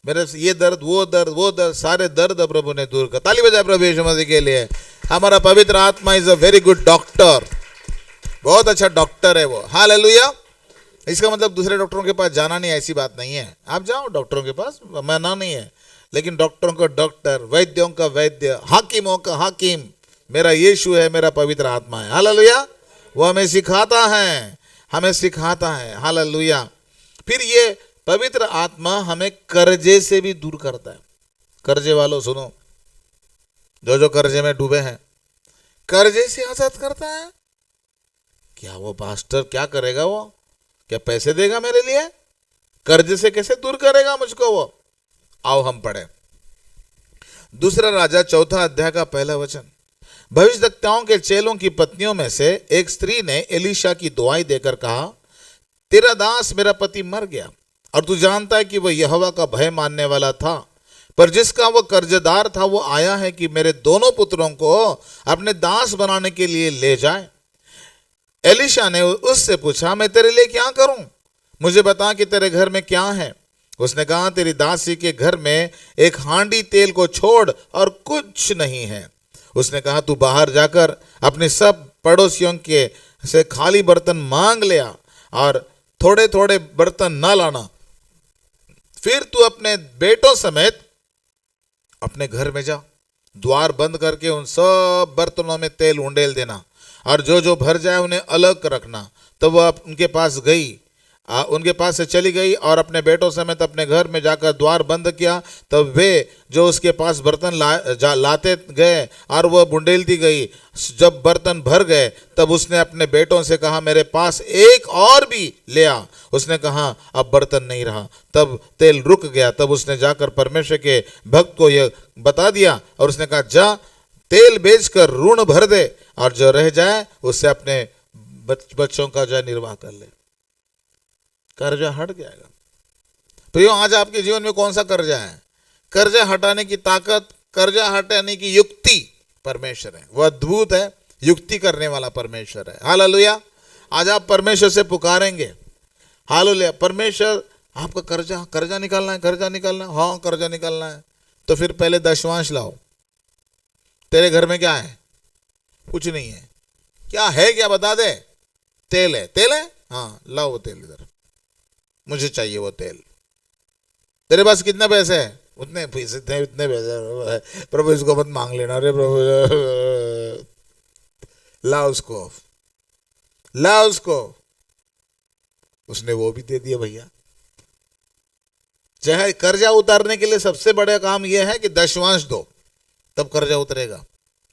मेरे ये दर्द वो दर्द सारे दर्द प्रभु ने दूर कर। ताली बजाए प्रभु यीशु मसीह के लिए। हमारा पवित्र आत्मा is a very good doctor, बहुत अच्छा डॉक्टर है वो। हालेलुया। इसका मतलब दूसरे डॉक्टरों के पास जाना नहीं, ऐसी बात नहीं है। आप जाओ डॉक्टरों के पास, मना नहीं है, लेकिन डॉक्टरों का डॉक्टर, वैद्यों का वैद्य, हाकिमों का हाकिम मेरा यीशु है, मेरा पवित्र आत्मा है। हालेलुया। वो हमें सिखाता है, हमें सिखाता है। हालेलुया। फिर ये पवित्र आत्मा हमें कर्जे से भी दूर करता है। कर्जे वालों सुनो, जो कर्जे में डूबे हैं, कर्जे से आजाद करता है। क्या वो पास्टर क्या करेगा? वो क्या पैसे देगा मेरे लिए? कर्जे से कैसे दूर करेगा मुझको वो? आओ हम पढ़े दूसरा राजा 4 अध्याय का 1 वचन। भविष्यद्वक्ताओं के चेलों की पत्नियों में से एक स्त्री ने एलीशा की दुआई देकर कहा, तेरा दास मेरा पति मर गया और तू जानता है कि वह यहोवा का भय मानने वाला था, पर जिसका वह कर्जदार था वो आया है कि मेरे दोनों पुत्रों को अपने दास बनाने के लिए ले जाए। एलीशा ने उससे पूछा, मैं तेरे लिए क्या करूं? मुझे बता कि तेरे घर में क्या है। उसने कहा, तेरी दासी के घर में एक हांडी तेल को छोड़ और कुछ नहीं है। उसने कहा, तू बाहर जाकर अपने सब पड़ोसियों के से खाली बर्तन मांग ले आ और थोड़े थोड़े बर्तन न लाना। फिर तू अपने बेटों समेत अपने घर में जा, द्वार बंद करके उन सब बर्तनों में तेल उंडेल देना और जो भर जाए उन्हें अलग रखना। तो वह उनके पास गई, उनके पास से चली गई और अपने बेटों समेत अपने घर में जाकर द्वार बंद किया। तब वे जो उसके पास बर्तन लाते गए और वह बुंडेलती गई। जब बर्तन भर गए तब उसने अपने बेटों से कहा, मेरे पास एक और भी ले आ। उसने कहा, अब बर्तन नहीं रहा। तब तेल रुक गया। तब उसने जाकर परमेश्वर के भक्त को यह बता दिया और उसने कहा, जा तेल बेचकर ऋण भर दे और जो रह जाए उससे अपने बच्चों का जो निर्वाह कर ले। कर्जा हट जाएगा। प्रियो, आज आपके जीवन में कौन सा कर्जा है? कर्जा हटाने की ताकत, कर्जा हटाने की युक्ति परमेश्वर है। वो अद्भुत है, युक्ति करने वाला परमेश्वर है। हालेलुया। आज आप परमेश्वर से पुकारेंगे, हालेलुया, परमेश्वर आपका कर्जा निकालना है, कर्जा निकालना है, हाँ कर्जा निकालना है। तो फिर पहले दशवांश लाओ। तेरे घर में क्या है? कुछ नहीं है। क्या है? क्या बता दे। तेल है। तेल है? हाँ लाओ वो तेल इधर, मुझे चाहिए वो तेल। तेरे पास कितना पैसे है? उतने पैसे, इतने पैसे। प्रभु इसको मत मांग लेना। अरे प्रभु, ला उसको, ला उसको। उसने वो भी दे दिया भैया। चाहे कर्जा उतारने के लिए सबसे बड़ा काम यह है कि दशवांश दो, तब कर्जा उतरेगा।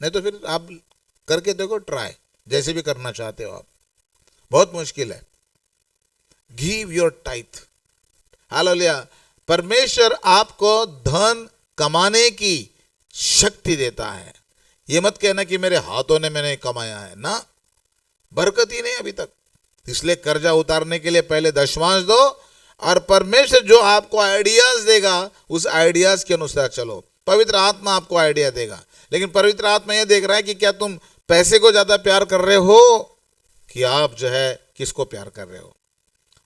नहीं तो फिर आप करके देखो, ट्राई, जैसे भी करना चाहते हो आप, बहुत मुश्किल है। Give your tithe. हालेलुया। परमेश्वर आपको धन कमाने की शक्ति देता है। ये मत कहना कि मेरे हाथों ने मैंने कमाया है ना, बरकत ही नहीं अभी तक। इसलिए कर्जा उतारने के लिए पहले दशवांश दो और परमेश्वर जो आपको आइडियाज देगा उस आइडियाज के अनुसार चलो। पवित्र आत्मा आपको आइडिया देगा, लेकिन पवित्र आत्मा यह देख रहा है कि क्या तुम पैसे को ज्यादा प्यार कर रहे हो कि आप जो है किसको प्यार कर रहे हो।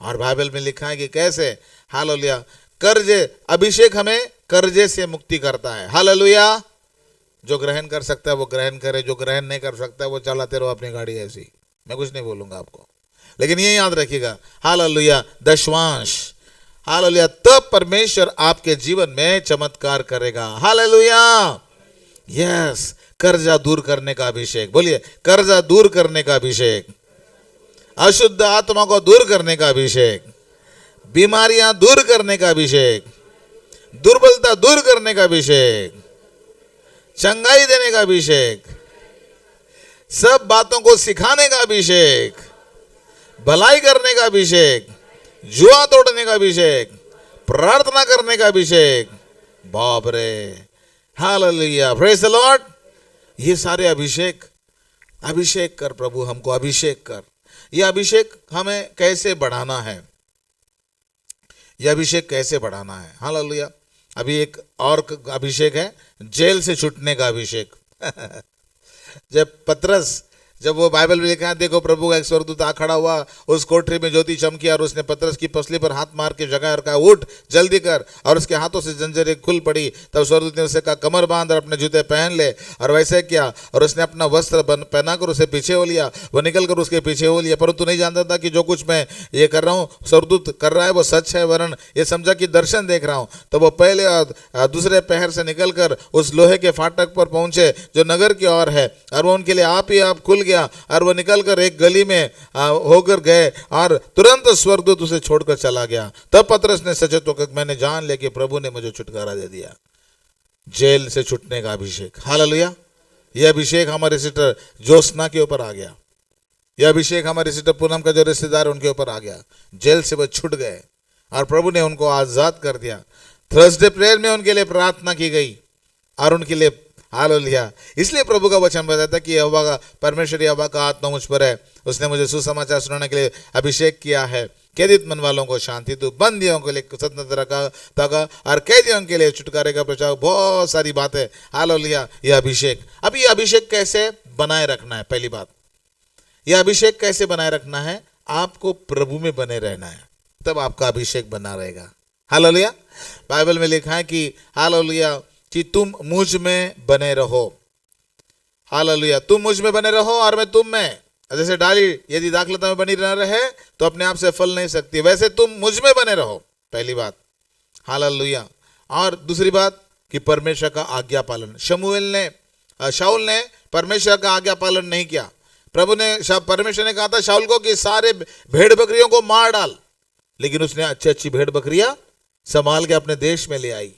और बाइबल में लिखा है कि कैसे, हालेलुया, कर्जे, अभिषेक हमें कर्जे से मुक्ति करता है। हालेलुया। जो ग्रहण कर सकता है वो ग्रहण करे, जो ग्रहण नहीं कर सकता है वो चलाते रहो अपनी गाड़ी ऐसी। मैं कुछ नहीं बोलूंगा आपको, लेकिन ये याद रखिएगा, हालेलुया, दशवांश, हालेलुया, तब परमेश्वर आपके जीवन में चमत्कार करेगा। हालेलुया। यस, कर्जा दूर करने का अभिषेक। बोलिए, कर्जा दूर करने का अभिषेक, अशुद्ध आत्मा को दूर करने का अभिषेक, बीमारियां दूर करने का अभिषेक, दुर्बलता दूर करने का अभिषेक, चंगाई देने का अभिषेक, सब बातों को सिखाने का अभिषेक, भलाई करने का अभिषेक, जुआ तोड़ने का अभिषेक, प्रार्थना करने का अभिषेक। बाप रे, हालेलुया, प्रेज द लॉर्ड। ये सारे अभिषेक, अभिषेक कर प्रभु, हमको अभिषेक कर। ये अभिषेक हमें कैसे बढ़ाना है? यह अभिषेक कैसे बढ़ाना है। हालेलुया। अभी एक और अभिषेक है, जेल से छूटने का अभिषेक। जब वो बाइबल में लिखा है, देखो प्रभु का एक स्वर्गदूत आ खड़ा हुआ, उस कोठरी में ज्योति चमकी और उसने पतरस की पसली पर हाथ मार के जगह और कहा, उठ जल्दी कर, और उसके हाथों से जंजीरें खुल पड़ी। तब स्वर्गदूत ने उसे कहा, कमर बांध और अपने जूते पहन ले, और वैसे किया, और उसने अपना वस्त्र पहनाकर उसे पीछे हो लिया। वह निकल कर उसके पीछे हो लिया, परंतु नहीं जानता था कि जो कुछ मैं ये कर रहा हूँ, स्वर्गदूत कर रहा है, वो सच है, वरन ये समझा कि दर्शन देख रहा हूँ। तो वो पहले और दूसरे पहर से निकलकर उस लोहे के फाटक पर पहुंचे जो नगर की ओर है, और वो उनके लिए आप ही आप खुल गया, और वो निकलकर एक गली में होकर गए, और तुरंत स्वर्गदूत उसे छोड़कर चला गया। तब पतरस ने सचेत होकर, मैंने जान लिया कि प्रभु ने मुझे छुटकारा दे दिया। जेल से छूटने का अभिषेक। हालेलुया। यह अभिषेक हमारे सिस्टर ज्योत्सना के ऊपर आ गया। यह अभिषेक हमारे सिस्टर पूनम का जो रिश्तेदार उनके ऊपर आ गया। जेल से वो छूट गए और प्रभु ने उनको आजाद कर दिया। थर्सडे प्रेयर में उनके लिए प्रार्थना की गई और उनके लिए, हालेलुया। इसलिए प्रभु का वचन बताता कि यहोवा का, परमेश्वर यहोवा का आत्मा मुझ पर है, उसने मुझे सुसमाचार सुनाने के लिए अभिषेक किया है। कैदित मन वालों को शांति दो, बंदियों के लिए स्वतंत्रता का, और कैदियों के लिए छुटकारे का प्रचार, बहुत सारी बातें। हालेलुया। यह अभिषेक, अब ये अभिषेक कैसे बनाए रखना है? पहली बात, यह अभिषेक कैसे बनाए रखना है? आपको प्रभु में बने रहना है, तब आपका अभिषेक बना रहेगा। हालेलुया। बाइबल में लिखा है कि हालेलुया, कि तुम मुझ में बने रहो। हालेलुया। तुम मुझ में बने रहो और मैं तुम में। जैसे डाली यदि दाखलता में बनी न रहे तो अपने आप से फल नहीं सकती, वैसे तुम मुझ में बने रहो। पहली बात। हालेलुया। और दूसरी बात कि परमेश्वर का आज्ञा पालन। शाऊल ने परमेश्वर का आज्ञा पालन नहीं किया। परमेश्वर ने कहा था शाऊल को कि सारे भेड़ बकरियों को मार डाल, लेकिन उसने अच्छी अच्छी भेड़ बकरियां संभाल के अपने देश में ले आई,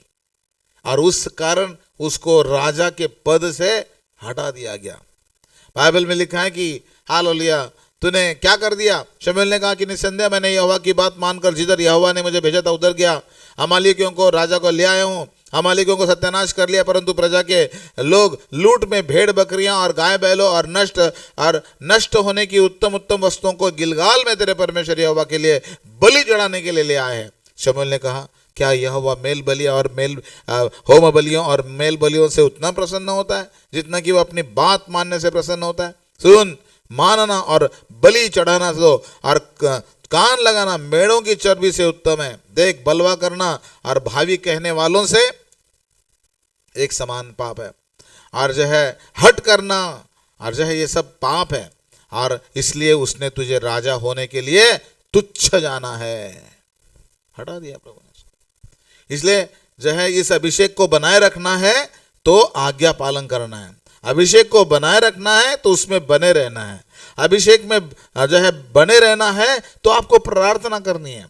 और उस कारण उसको राजा के पद से हटा दिया गया। बाइबल में लिखा है कि हालेलुया, तूने क्या कर दिया? शमूएल ने कहा कि निसंदेह मैंने यहोवा की बात मानकर जिधर यहोवा ने मुझे भेजा था उधर गया, अमालेकियों को राजा को ले आया हूँ, अमालेकियों को सत्यानाश कर लिया, परंतु प्रजा के लोग लूट में भेड़ बकरियां और गाय बैलों और नष्ट होने की उत्तम उत्तम वस्तुओं को गिलगाल में तेरे परमेश्वर यहोवा के लिए बलि चढ़ाने के लिए ले आए हैं। शमूएल ने कहा, क्या यहोवा मेल बलियां और होम बलियों और मेल बलियों से उतना प्रसन्न होता है जितना कि वो अपनी बात मानने से प्रसन्न होता है? सुन, मानना और बलि चढ़ाना तो और कान लगाना मेढ़ों की चर्बी से उत्तम है। देख, बलवा करना और भावी कहने वालों से एक समान पाप है, और जो है हट करना और जो है ये सब पाप है, और इसलिए उसने तुझे राजा होने के लिए तुच्छ जाना है। हटा दिया प्रभु ने। इसलिए जो है इस अभिषेक को बनाए रखना है तो आज्ञा पालन करना है। अभिषेक को बनाए रखना है तो उसमें बने रहना है। अभिषेक में जो है बने रहना है तो आपको प्रार्थना करनी है।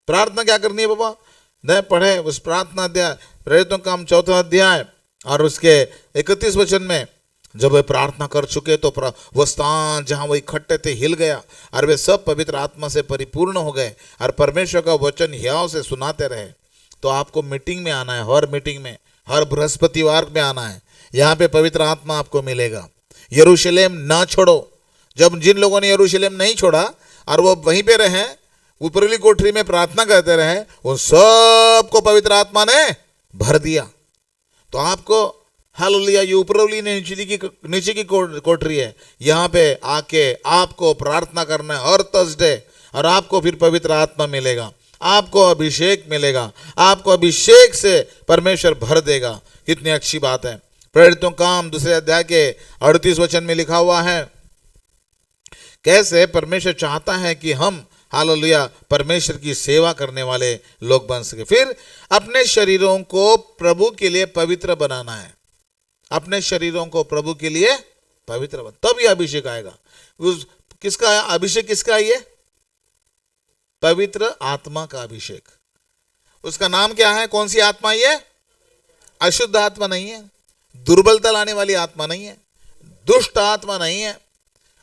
प्रार्थना क्या करनी है बाबा? न पढ़े उस प्रार्थना अध्याय, प्रेरितों का काम 4वां अध्याय और उसके 31 वचन में, जब वे प्रार्थना कर चुके तो वो स्थान जहां वो इकट्ठे थे हिल गया, और वे सब पवित्र आत्मा से परिपूर्ण हो गए और परमेश्वर का वचन हियाव से सुनाते रहे। तो आपको मीटिंग में आना है, हर मीटिंग में, हर बृहस्पतिवार में आना है। यहाँ पे पवित्र आत्मा आपको मिलेगा। यरूशलेम ना छोड़ो। जब जिन लोगों ने यरूशलेम नहीं छोड़ा और वो वहीं पे रहे, ऊपरली कोठरी में प्रार्थना करते रहे, उन सबको पवित्र आत्मा ने भर दिया। तो आपको हालेलुया, ये ऊपरली नीचे की कोठरी है, यहाँ पे आके आपको प्रार्थना करना है हर थर्सडे, और आपको फिर पवित्र आत्मा मिलेगा, आपको अभिषेक मिलेगा, आपको अभिषेक से परमेश्वर भर देगा। कितनी अच्छी बात है। प्रेरितों काम 2 अध्याय के 38 वचन में लिखा हुआ है, कैसे परमेश्वर चाहता है कि हम हालेलुया परमेश्वर की सेवा करने वाले लोग बन सके। फिर अपने शरीरों को प्रभु के लिए पवित्र बनाना है। अपने शरीरों को प्रभु के लिए पवित्र बन, तब ये अभिषेक आएगा। किसका अभिषेक? किसका? ये पवित्र आत्मा का अभिषेक। उसका नाम क्या है? कौन सी आत्मा? ये अशुद्ध आत्मा नहीं है, दुर्बलता लाने वाली आत्मा नहीं है, दुष्ट आत्मा नहीं है,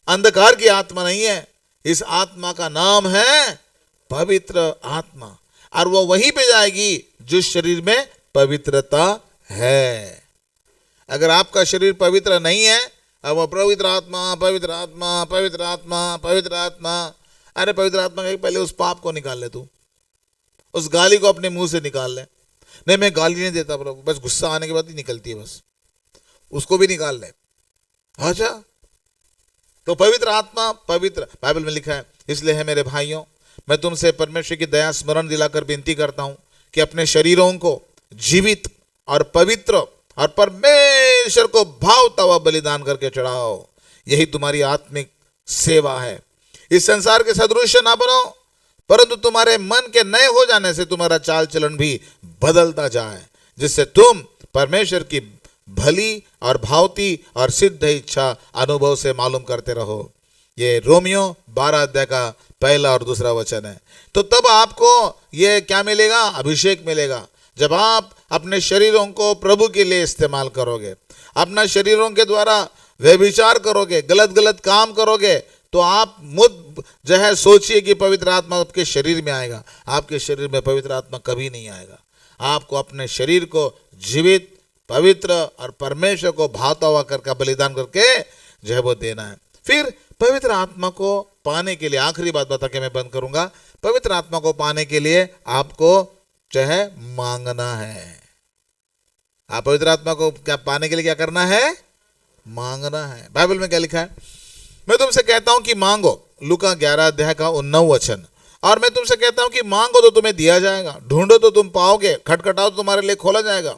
अंधकार की आत्मा नहीं है। इस आत्मा का नाम है पवित्र आत्मा, और वो वहीं पे जाएगी जिस शरीर में पवित्रता है। अगर आपका शरीर पवित्र नहीं है, अब वो पवित्र आत्मा पवित्र आत्मा पवित्र आत्मा पवित्र आत्मा, अरे पवित्र आत्मा के पहले उस पाप को निकाल ले तू, उस गाली को अपने मुंह से निकाल ले। नहीं, मैं गाली नहीं देता प्रभु, बस गुस्सा आने के बाद ही निकलती है, बस उसको भी निकाल ले। अच्छा, तो पवित्र आत्मा, पवित्र बाइबल में लिखा है, इसलिए है मेरे भाइयों, मैं तुमसे परमेश्वर की दया स्मरण दिलाकर विनती करता हूं कि अपने शरीरों को जीवित और पवित्र और परमेश्वर को भावता हुआ बलिदान करके चढ़ाओ, यही तुम्हारी आत्मिक सेवा है। इस संसार के सदृश ना बनो, परंतु तुम्हारे मन के नए हो जाने से तुम्हारा चाल चलन भी बदलता जाए, जिससे तुम परमेश्वर की भली और भावती और सिद्ध इच्छा अनुभव से मालूम करते रहो। ये रोमियो 12 अध्याय का पहला और दूसरा वचन है। तो तब आपको ये क्या मिलेगा? अभिषेक मिलेगा। जब आप अपने शरीरों को प्रभु के लिए इस्तेमाल करोगे, अपना शरीरों के द्वारा व्यभिचार करोगे, गलत गलत काम करोगे, तो आप मुद जो है सोचिए कि पवित्र आत्मा आपके शरीर में आएगा। आपके शरीर में पवित्र आत्मा कभी नहीं आएगा। आपको अपने शरीर को जीवित, पवित्र और परमेश्वर को भाता हुआ करके बलिदान करके जो है वो देना है। फिर पवित्र आत्मा को पाने के लिए, आखिरी बात बता के मैं बंद करूंगा, पवित्र आत्मा को पाने के लिए आपको जो है मांगना है। आप पवित्र आत्मा को क्या पाने के लिए क्या करना है? मांगना है। बाइबल में क्या लिखा है? मैं तुमसे कहता हूं कि मांगो, लूका 11 अध्याय का 19 वचन। और मैं तुमसे कहता हूं कि मांगो तो तुम्हें दिया जाएगा, ढूंढो तो तुम पाओगे, खटखटाओ तो तुम्हारे लिए खोला जाएगा।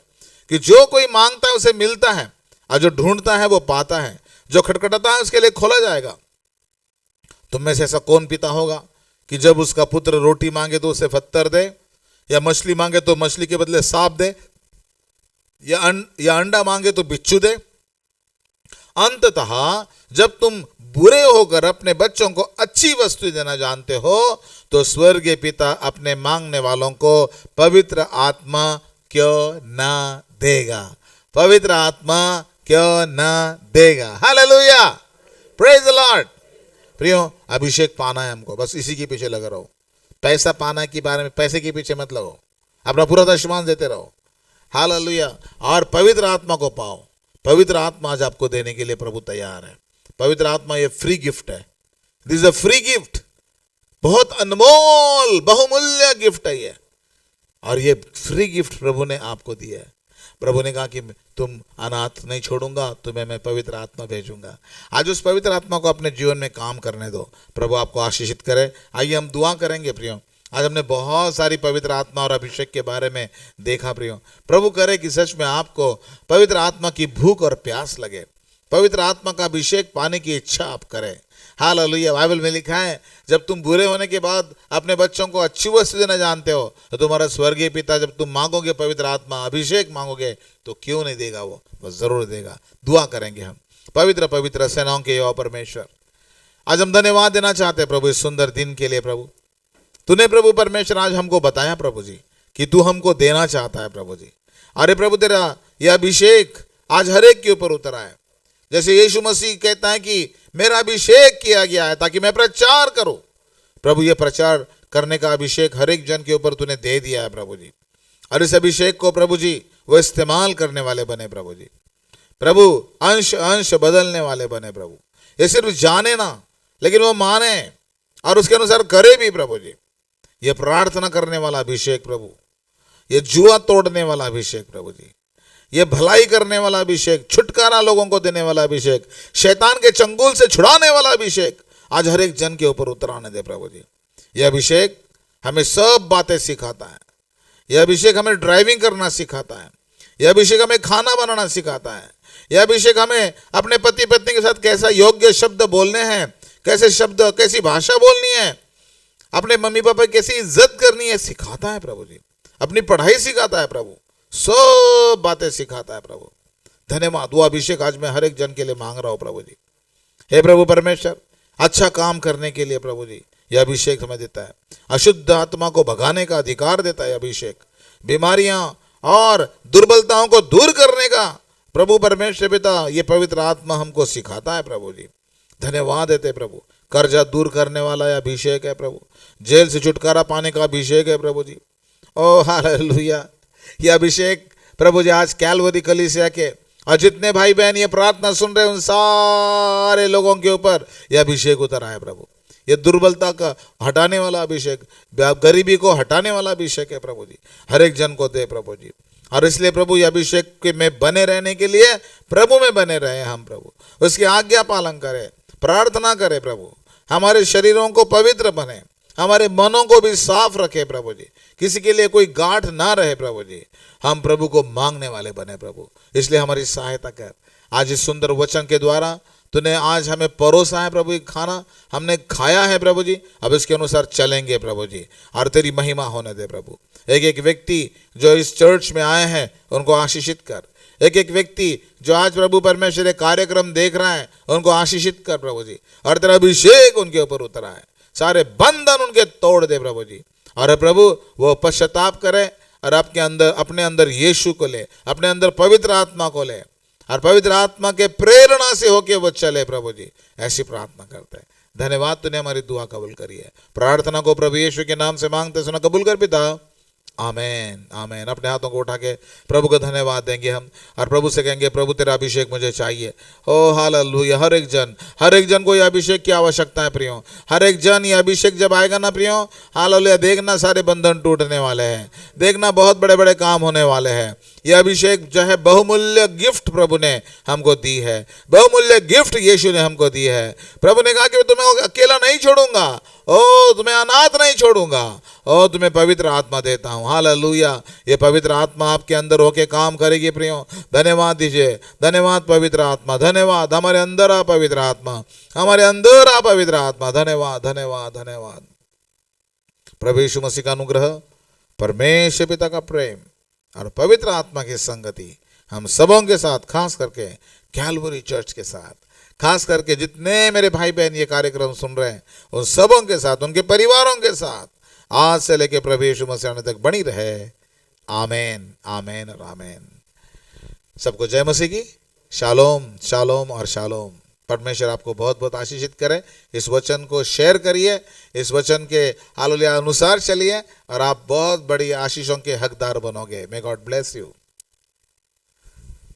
कि जो कोई मांगता है उसे मिलता है, और जो ढूंढता है वो पाता है, जो खटखटाता है उसके लिए खोला जाएगा। तुम में से ऐसा कौन पिता होगा कि जब उसका पुत्र रोटी मांगे तो उसे पत्थर दे, या मछली मांगे तो मछली के बदले सांप दे, या अंडा मांगे तो बिच्छू दे? अंततः जब तुम बुरे होकर अपने बच्चों को अच्छी वस्तु देना जानते हो, तो स्वर्गीय पिता अपने मांगने वालों को पवित्र आत्मा क्यों ना देगा? पवित्र आत्मा क्यों ना देगा? Hallelujah, praise the Lord. प्रियो, अभिषेक पाना है हमको, बस इसी के पीछे लगे रहो। पैसा पाना के बारे में पैसे के पीछे मत लगो, अपना पूरा दशमान देते रहो। हालेलुया। और पवित्र आत्मा को पाओ। पवित्र आत्मा आज आपको देने के लिए प्रभु तैयार है। पवित्र आत्मा ये फ्री गिफ्ट है। This is a free gift, बहुत अनमोल बहुमूल्य गिफ्ट है ये। और ये फ्री गिफ्ट प्रभु ने आपको दिया है। प्रभु ने कहा कि तुम अनाथ नहीं छोड़ूंगा, तुम्हें मैं पवित्र आत्मा भेजूंगा। आज उस पवित्र आत्मा को अपने जीवन में काम करने दो। प्रभु आपको आशीषित करे। आइए हम दुआ करेंगे प्रियो। आज हमने बहुत सारी पवित्र आत्मा और अभिषेक के बारे में देखा प्रियो। प्रभु करे कि सच में आपको पवित्र आत्मा की भूख और प्यास लगे, पवित्र आत्मा का अभिषेक पाने की इच्छा आप करें। हालेलुया। बाइबल में लिखा है, जब तुम बुरे होने के बाद अपने बच्चों को अच्छी वस्तु देना जानते हो, तो तुम्हारा स्वर्गीय पिता जब तुम मांगोगे पवित्र आत्मा अभिषेक मांगोगे तो क्यों नहीं देगा? वो जरूर देगा। दुआ करेंगे हम। पवित्र पवित्र सेनाओं के यहोवा परमेश्वर, आज हम धन्यवाद देना चाहते हैं प्रभु इस सुंदर दिन के लिए। प्रभु तूने प्रभु परमेश्वर आज हमको बताया प्रभु जी कि तू हमको देना चाहता है प्रभु जी। अरे प्रभु तेरा यह अभिषेक आज हर एक के ऊपर उतरा है। जैसे यीशु मसीह कहता है कि मेरा अभिषेक किया गया है ताकि मैं प्रचार करूं। प्रभु ये प्रचार करने का अभिषेक हर एक जन के ऊपर तूने दे दिया है प्रभु जी। और इस अभिषेक को प्रभु जी वो इस्तेमाल करने वाले बने प्रभु जी। प्रभु अंश अंश बदलने वाले बने प्रभु। ये सिर्फ जाने ना, लेकिन वो माने और उसके अनुसार करे भी प्रभु जी। ये प्रार्थना करने वाला अभिषेक प्रभु, ये जुआ तोड़ने वाला अभिषेक प्रभु जी, ये भलाई करने वाला अभिषेक, छुटकारा लोगों को देने वाला अभिषेक, शैतान के चंगुल से छुड़ाने वाला अभिषेक आज हर एक जन के ऊपर उतराने दे प्रभु जी। यह अभिषेक हमें सब बातें सिखाता है। यह अभिषेक हमें ड्राइविंग करना सिखाता है। यह अभिषेक हमें खाना बनाना सिखाता है। यह अभिषेक हमें अपने पति पत्नी के साथ कैसा योग्य शब्द बोलने हैं, कैसे शब्द, कैसी भाषा बोलनी है, अपने मम्मी पापा की कैसी इज्जत करनी है सिखाता है प्रभु जी। अपनी पढ़ाई सिखाता है प्रभु, सब बातें सिखाता है प्रभु। धन्यवाद। वो अभिषेक आज मैं हर एक जन के लिए मांग रहा हूं प्रभु जी। हे प्रभु परमेश्वर, अच्छा काम करने के लिए प्रभु जी यह अभिषेक हमें देता है। अशुद्ध आत्मा को भगाने का अधिकार देता है अभिषेक। बीमारियां और दुर्बलताओं को दूर करने का प्रभु परमेश्वर पिता ये पवित्र आत्मा हमको सिखाता है प्रभु जी। धन्यवाद देते प्रभु। कर्जा दूर करने वाला यह अभिषेक है प्रभु। जेल से छुटकारा पाने का अभिषेक है प्रभु जी। ओ हालेलुया। यह अभिषेक प्रभु जी आज कैलवरी कलीसिया के और जितने भाई बहन ये प्रार्थना सुन रहे हैं उन सारे लोगों के ऊपर यह अभिषेक उतर आए प्रभु। ये दुर्बलता का हटाने वाला अभिषेक, गरीबी को हटाने वाला अभिषेक है प्रभु जी, हर एक जन को दे प्रभु जी। और इसलिए प्रभु ये अभिषेक के में बने रहने के लिए प्रभु में बने रहे हम प्रभु, उसकी आज्ञा पालन करें, प्रार्थना करें प्रभु, हमारे शरीरों को पवित्र बने, हमारे मनों को भी साफ रखे प्रभु जी, किसी के लिए कोई गांठ ना रहे प्रभु जी, हम प्रभु को मांगने वाले बने प्रभु। इसलिए हमारी सहायता कर। आज इस सुंदर वचन के द्वारा तूने आज हमें परोसा है प्रभु, खाना हमने खाया है प्रभु जी, अब इसके अनुसार चलेंगे प्रभु जी, और तेरी महिमा होने दे प्रभु। एक एक व्यक्ति जो इस चर्च में आए हैं उनको आशीषित कर, एक एक व्यक्ति जो आज प्रभु परमेश्वर कार्यक्रम देख रहा है उनको आशीषित कर प्रभु जी, और तेरा अभिषेक उनके ऊपर उतरा है, सारे बंधन उनके तोड़ दे प्रभु जी। और प्रभु वो पश्चाताप करे और आपके अंदर, अपने अंदर यीशु को ले, अपने अंदर पवित्र आत्मा को ले, और पवित्र आत्मा के प्रेरणा से होके वो चले प्रभु जी। ऐसी प्रार्थना करते हैं। धन्यवाद, तूने हमारी दुआ कबूल करी है। प्रार्थना को प्रभु यीशु के नाम से मांगते सुना कबूल कर पिता, आमेन आमेन। अपने हाथों को उठा के प्रभु को धन्यवाद देंगे हम, और प्रभु से कहेंगे प्रभु तेरा अभिषेक मुझे चाहिए। ओ हालेलुया। हर एक जन को ये अभिषेक की आवश्यकता है प्रियो, हर एक जन ये अभिषेक जब आएगा ना प्रियो, हालेलुया, देखना सारे बंधन टूटने वाले हैं, देखना बहुत बड़े बड़े काम होने वाले हैं। ये अभिषेक जो है बहुमूल्य गिफ्ट प्रभु ने हमको दी है, बहुमूल्य गिफ्ट यीशु ने हमको दी है। प्रभु ने कहा कि तुम्हें अकेला नहीं छोड़ूंगा, ओ तुम्हें अनाथ नहीं छोड़ूंगा, ओ तुम्हें पवित्र आत्मा देता हूँ। हालेलुया। ये पवित्र आत्मा आपके अंदर होके काम करेगी प्रियो। धन्यवाद दीजिए, धन्यवाद पवित्र आत्मा, धन्यवाद। हमारे अंदर आ पवित्र आत्मा, हमारे अंदर आ पवित्र आत्मा। धन्यवाद धन्यवाद धन्यवाद। प्रभु यीशु मसीह का अनुग्रह, परमेश्वर पिता का प्रेम और पवित्र आत्मा की संगति हम सबों के साथ, खास करके कैलवरी चर्च के साथ, खास करके जितने मेरे भाई बहन ये कार्यक्रम सुन रहे हैं उन सबों के साथ, उनके परिवारों के साथ आज से लेके प्रभु यीशु मसीह आने तक बनी रहे। आमेन आमेन और आमेन। सबको जय मसीह की। शालोम शालोम और शालोम। परमेश्वर आपको बहुत बहुत आशीषित करे। इस वचन को शेयर करिए, इस वचन के हालेलुया अनुसार चलिए, और आप बहुत बड़ी आशीषों के हकदार बनोगे। May God bless you.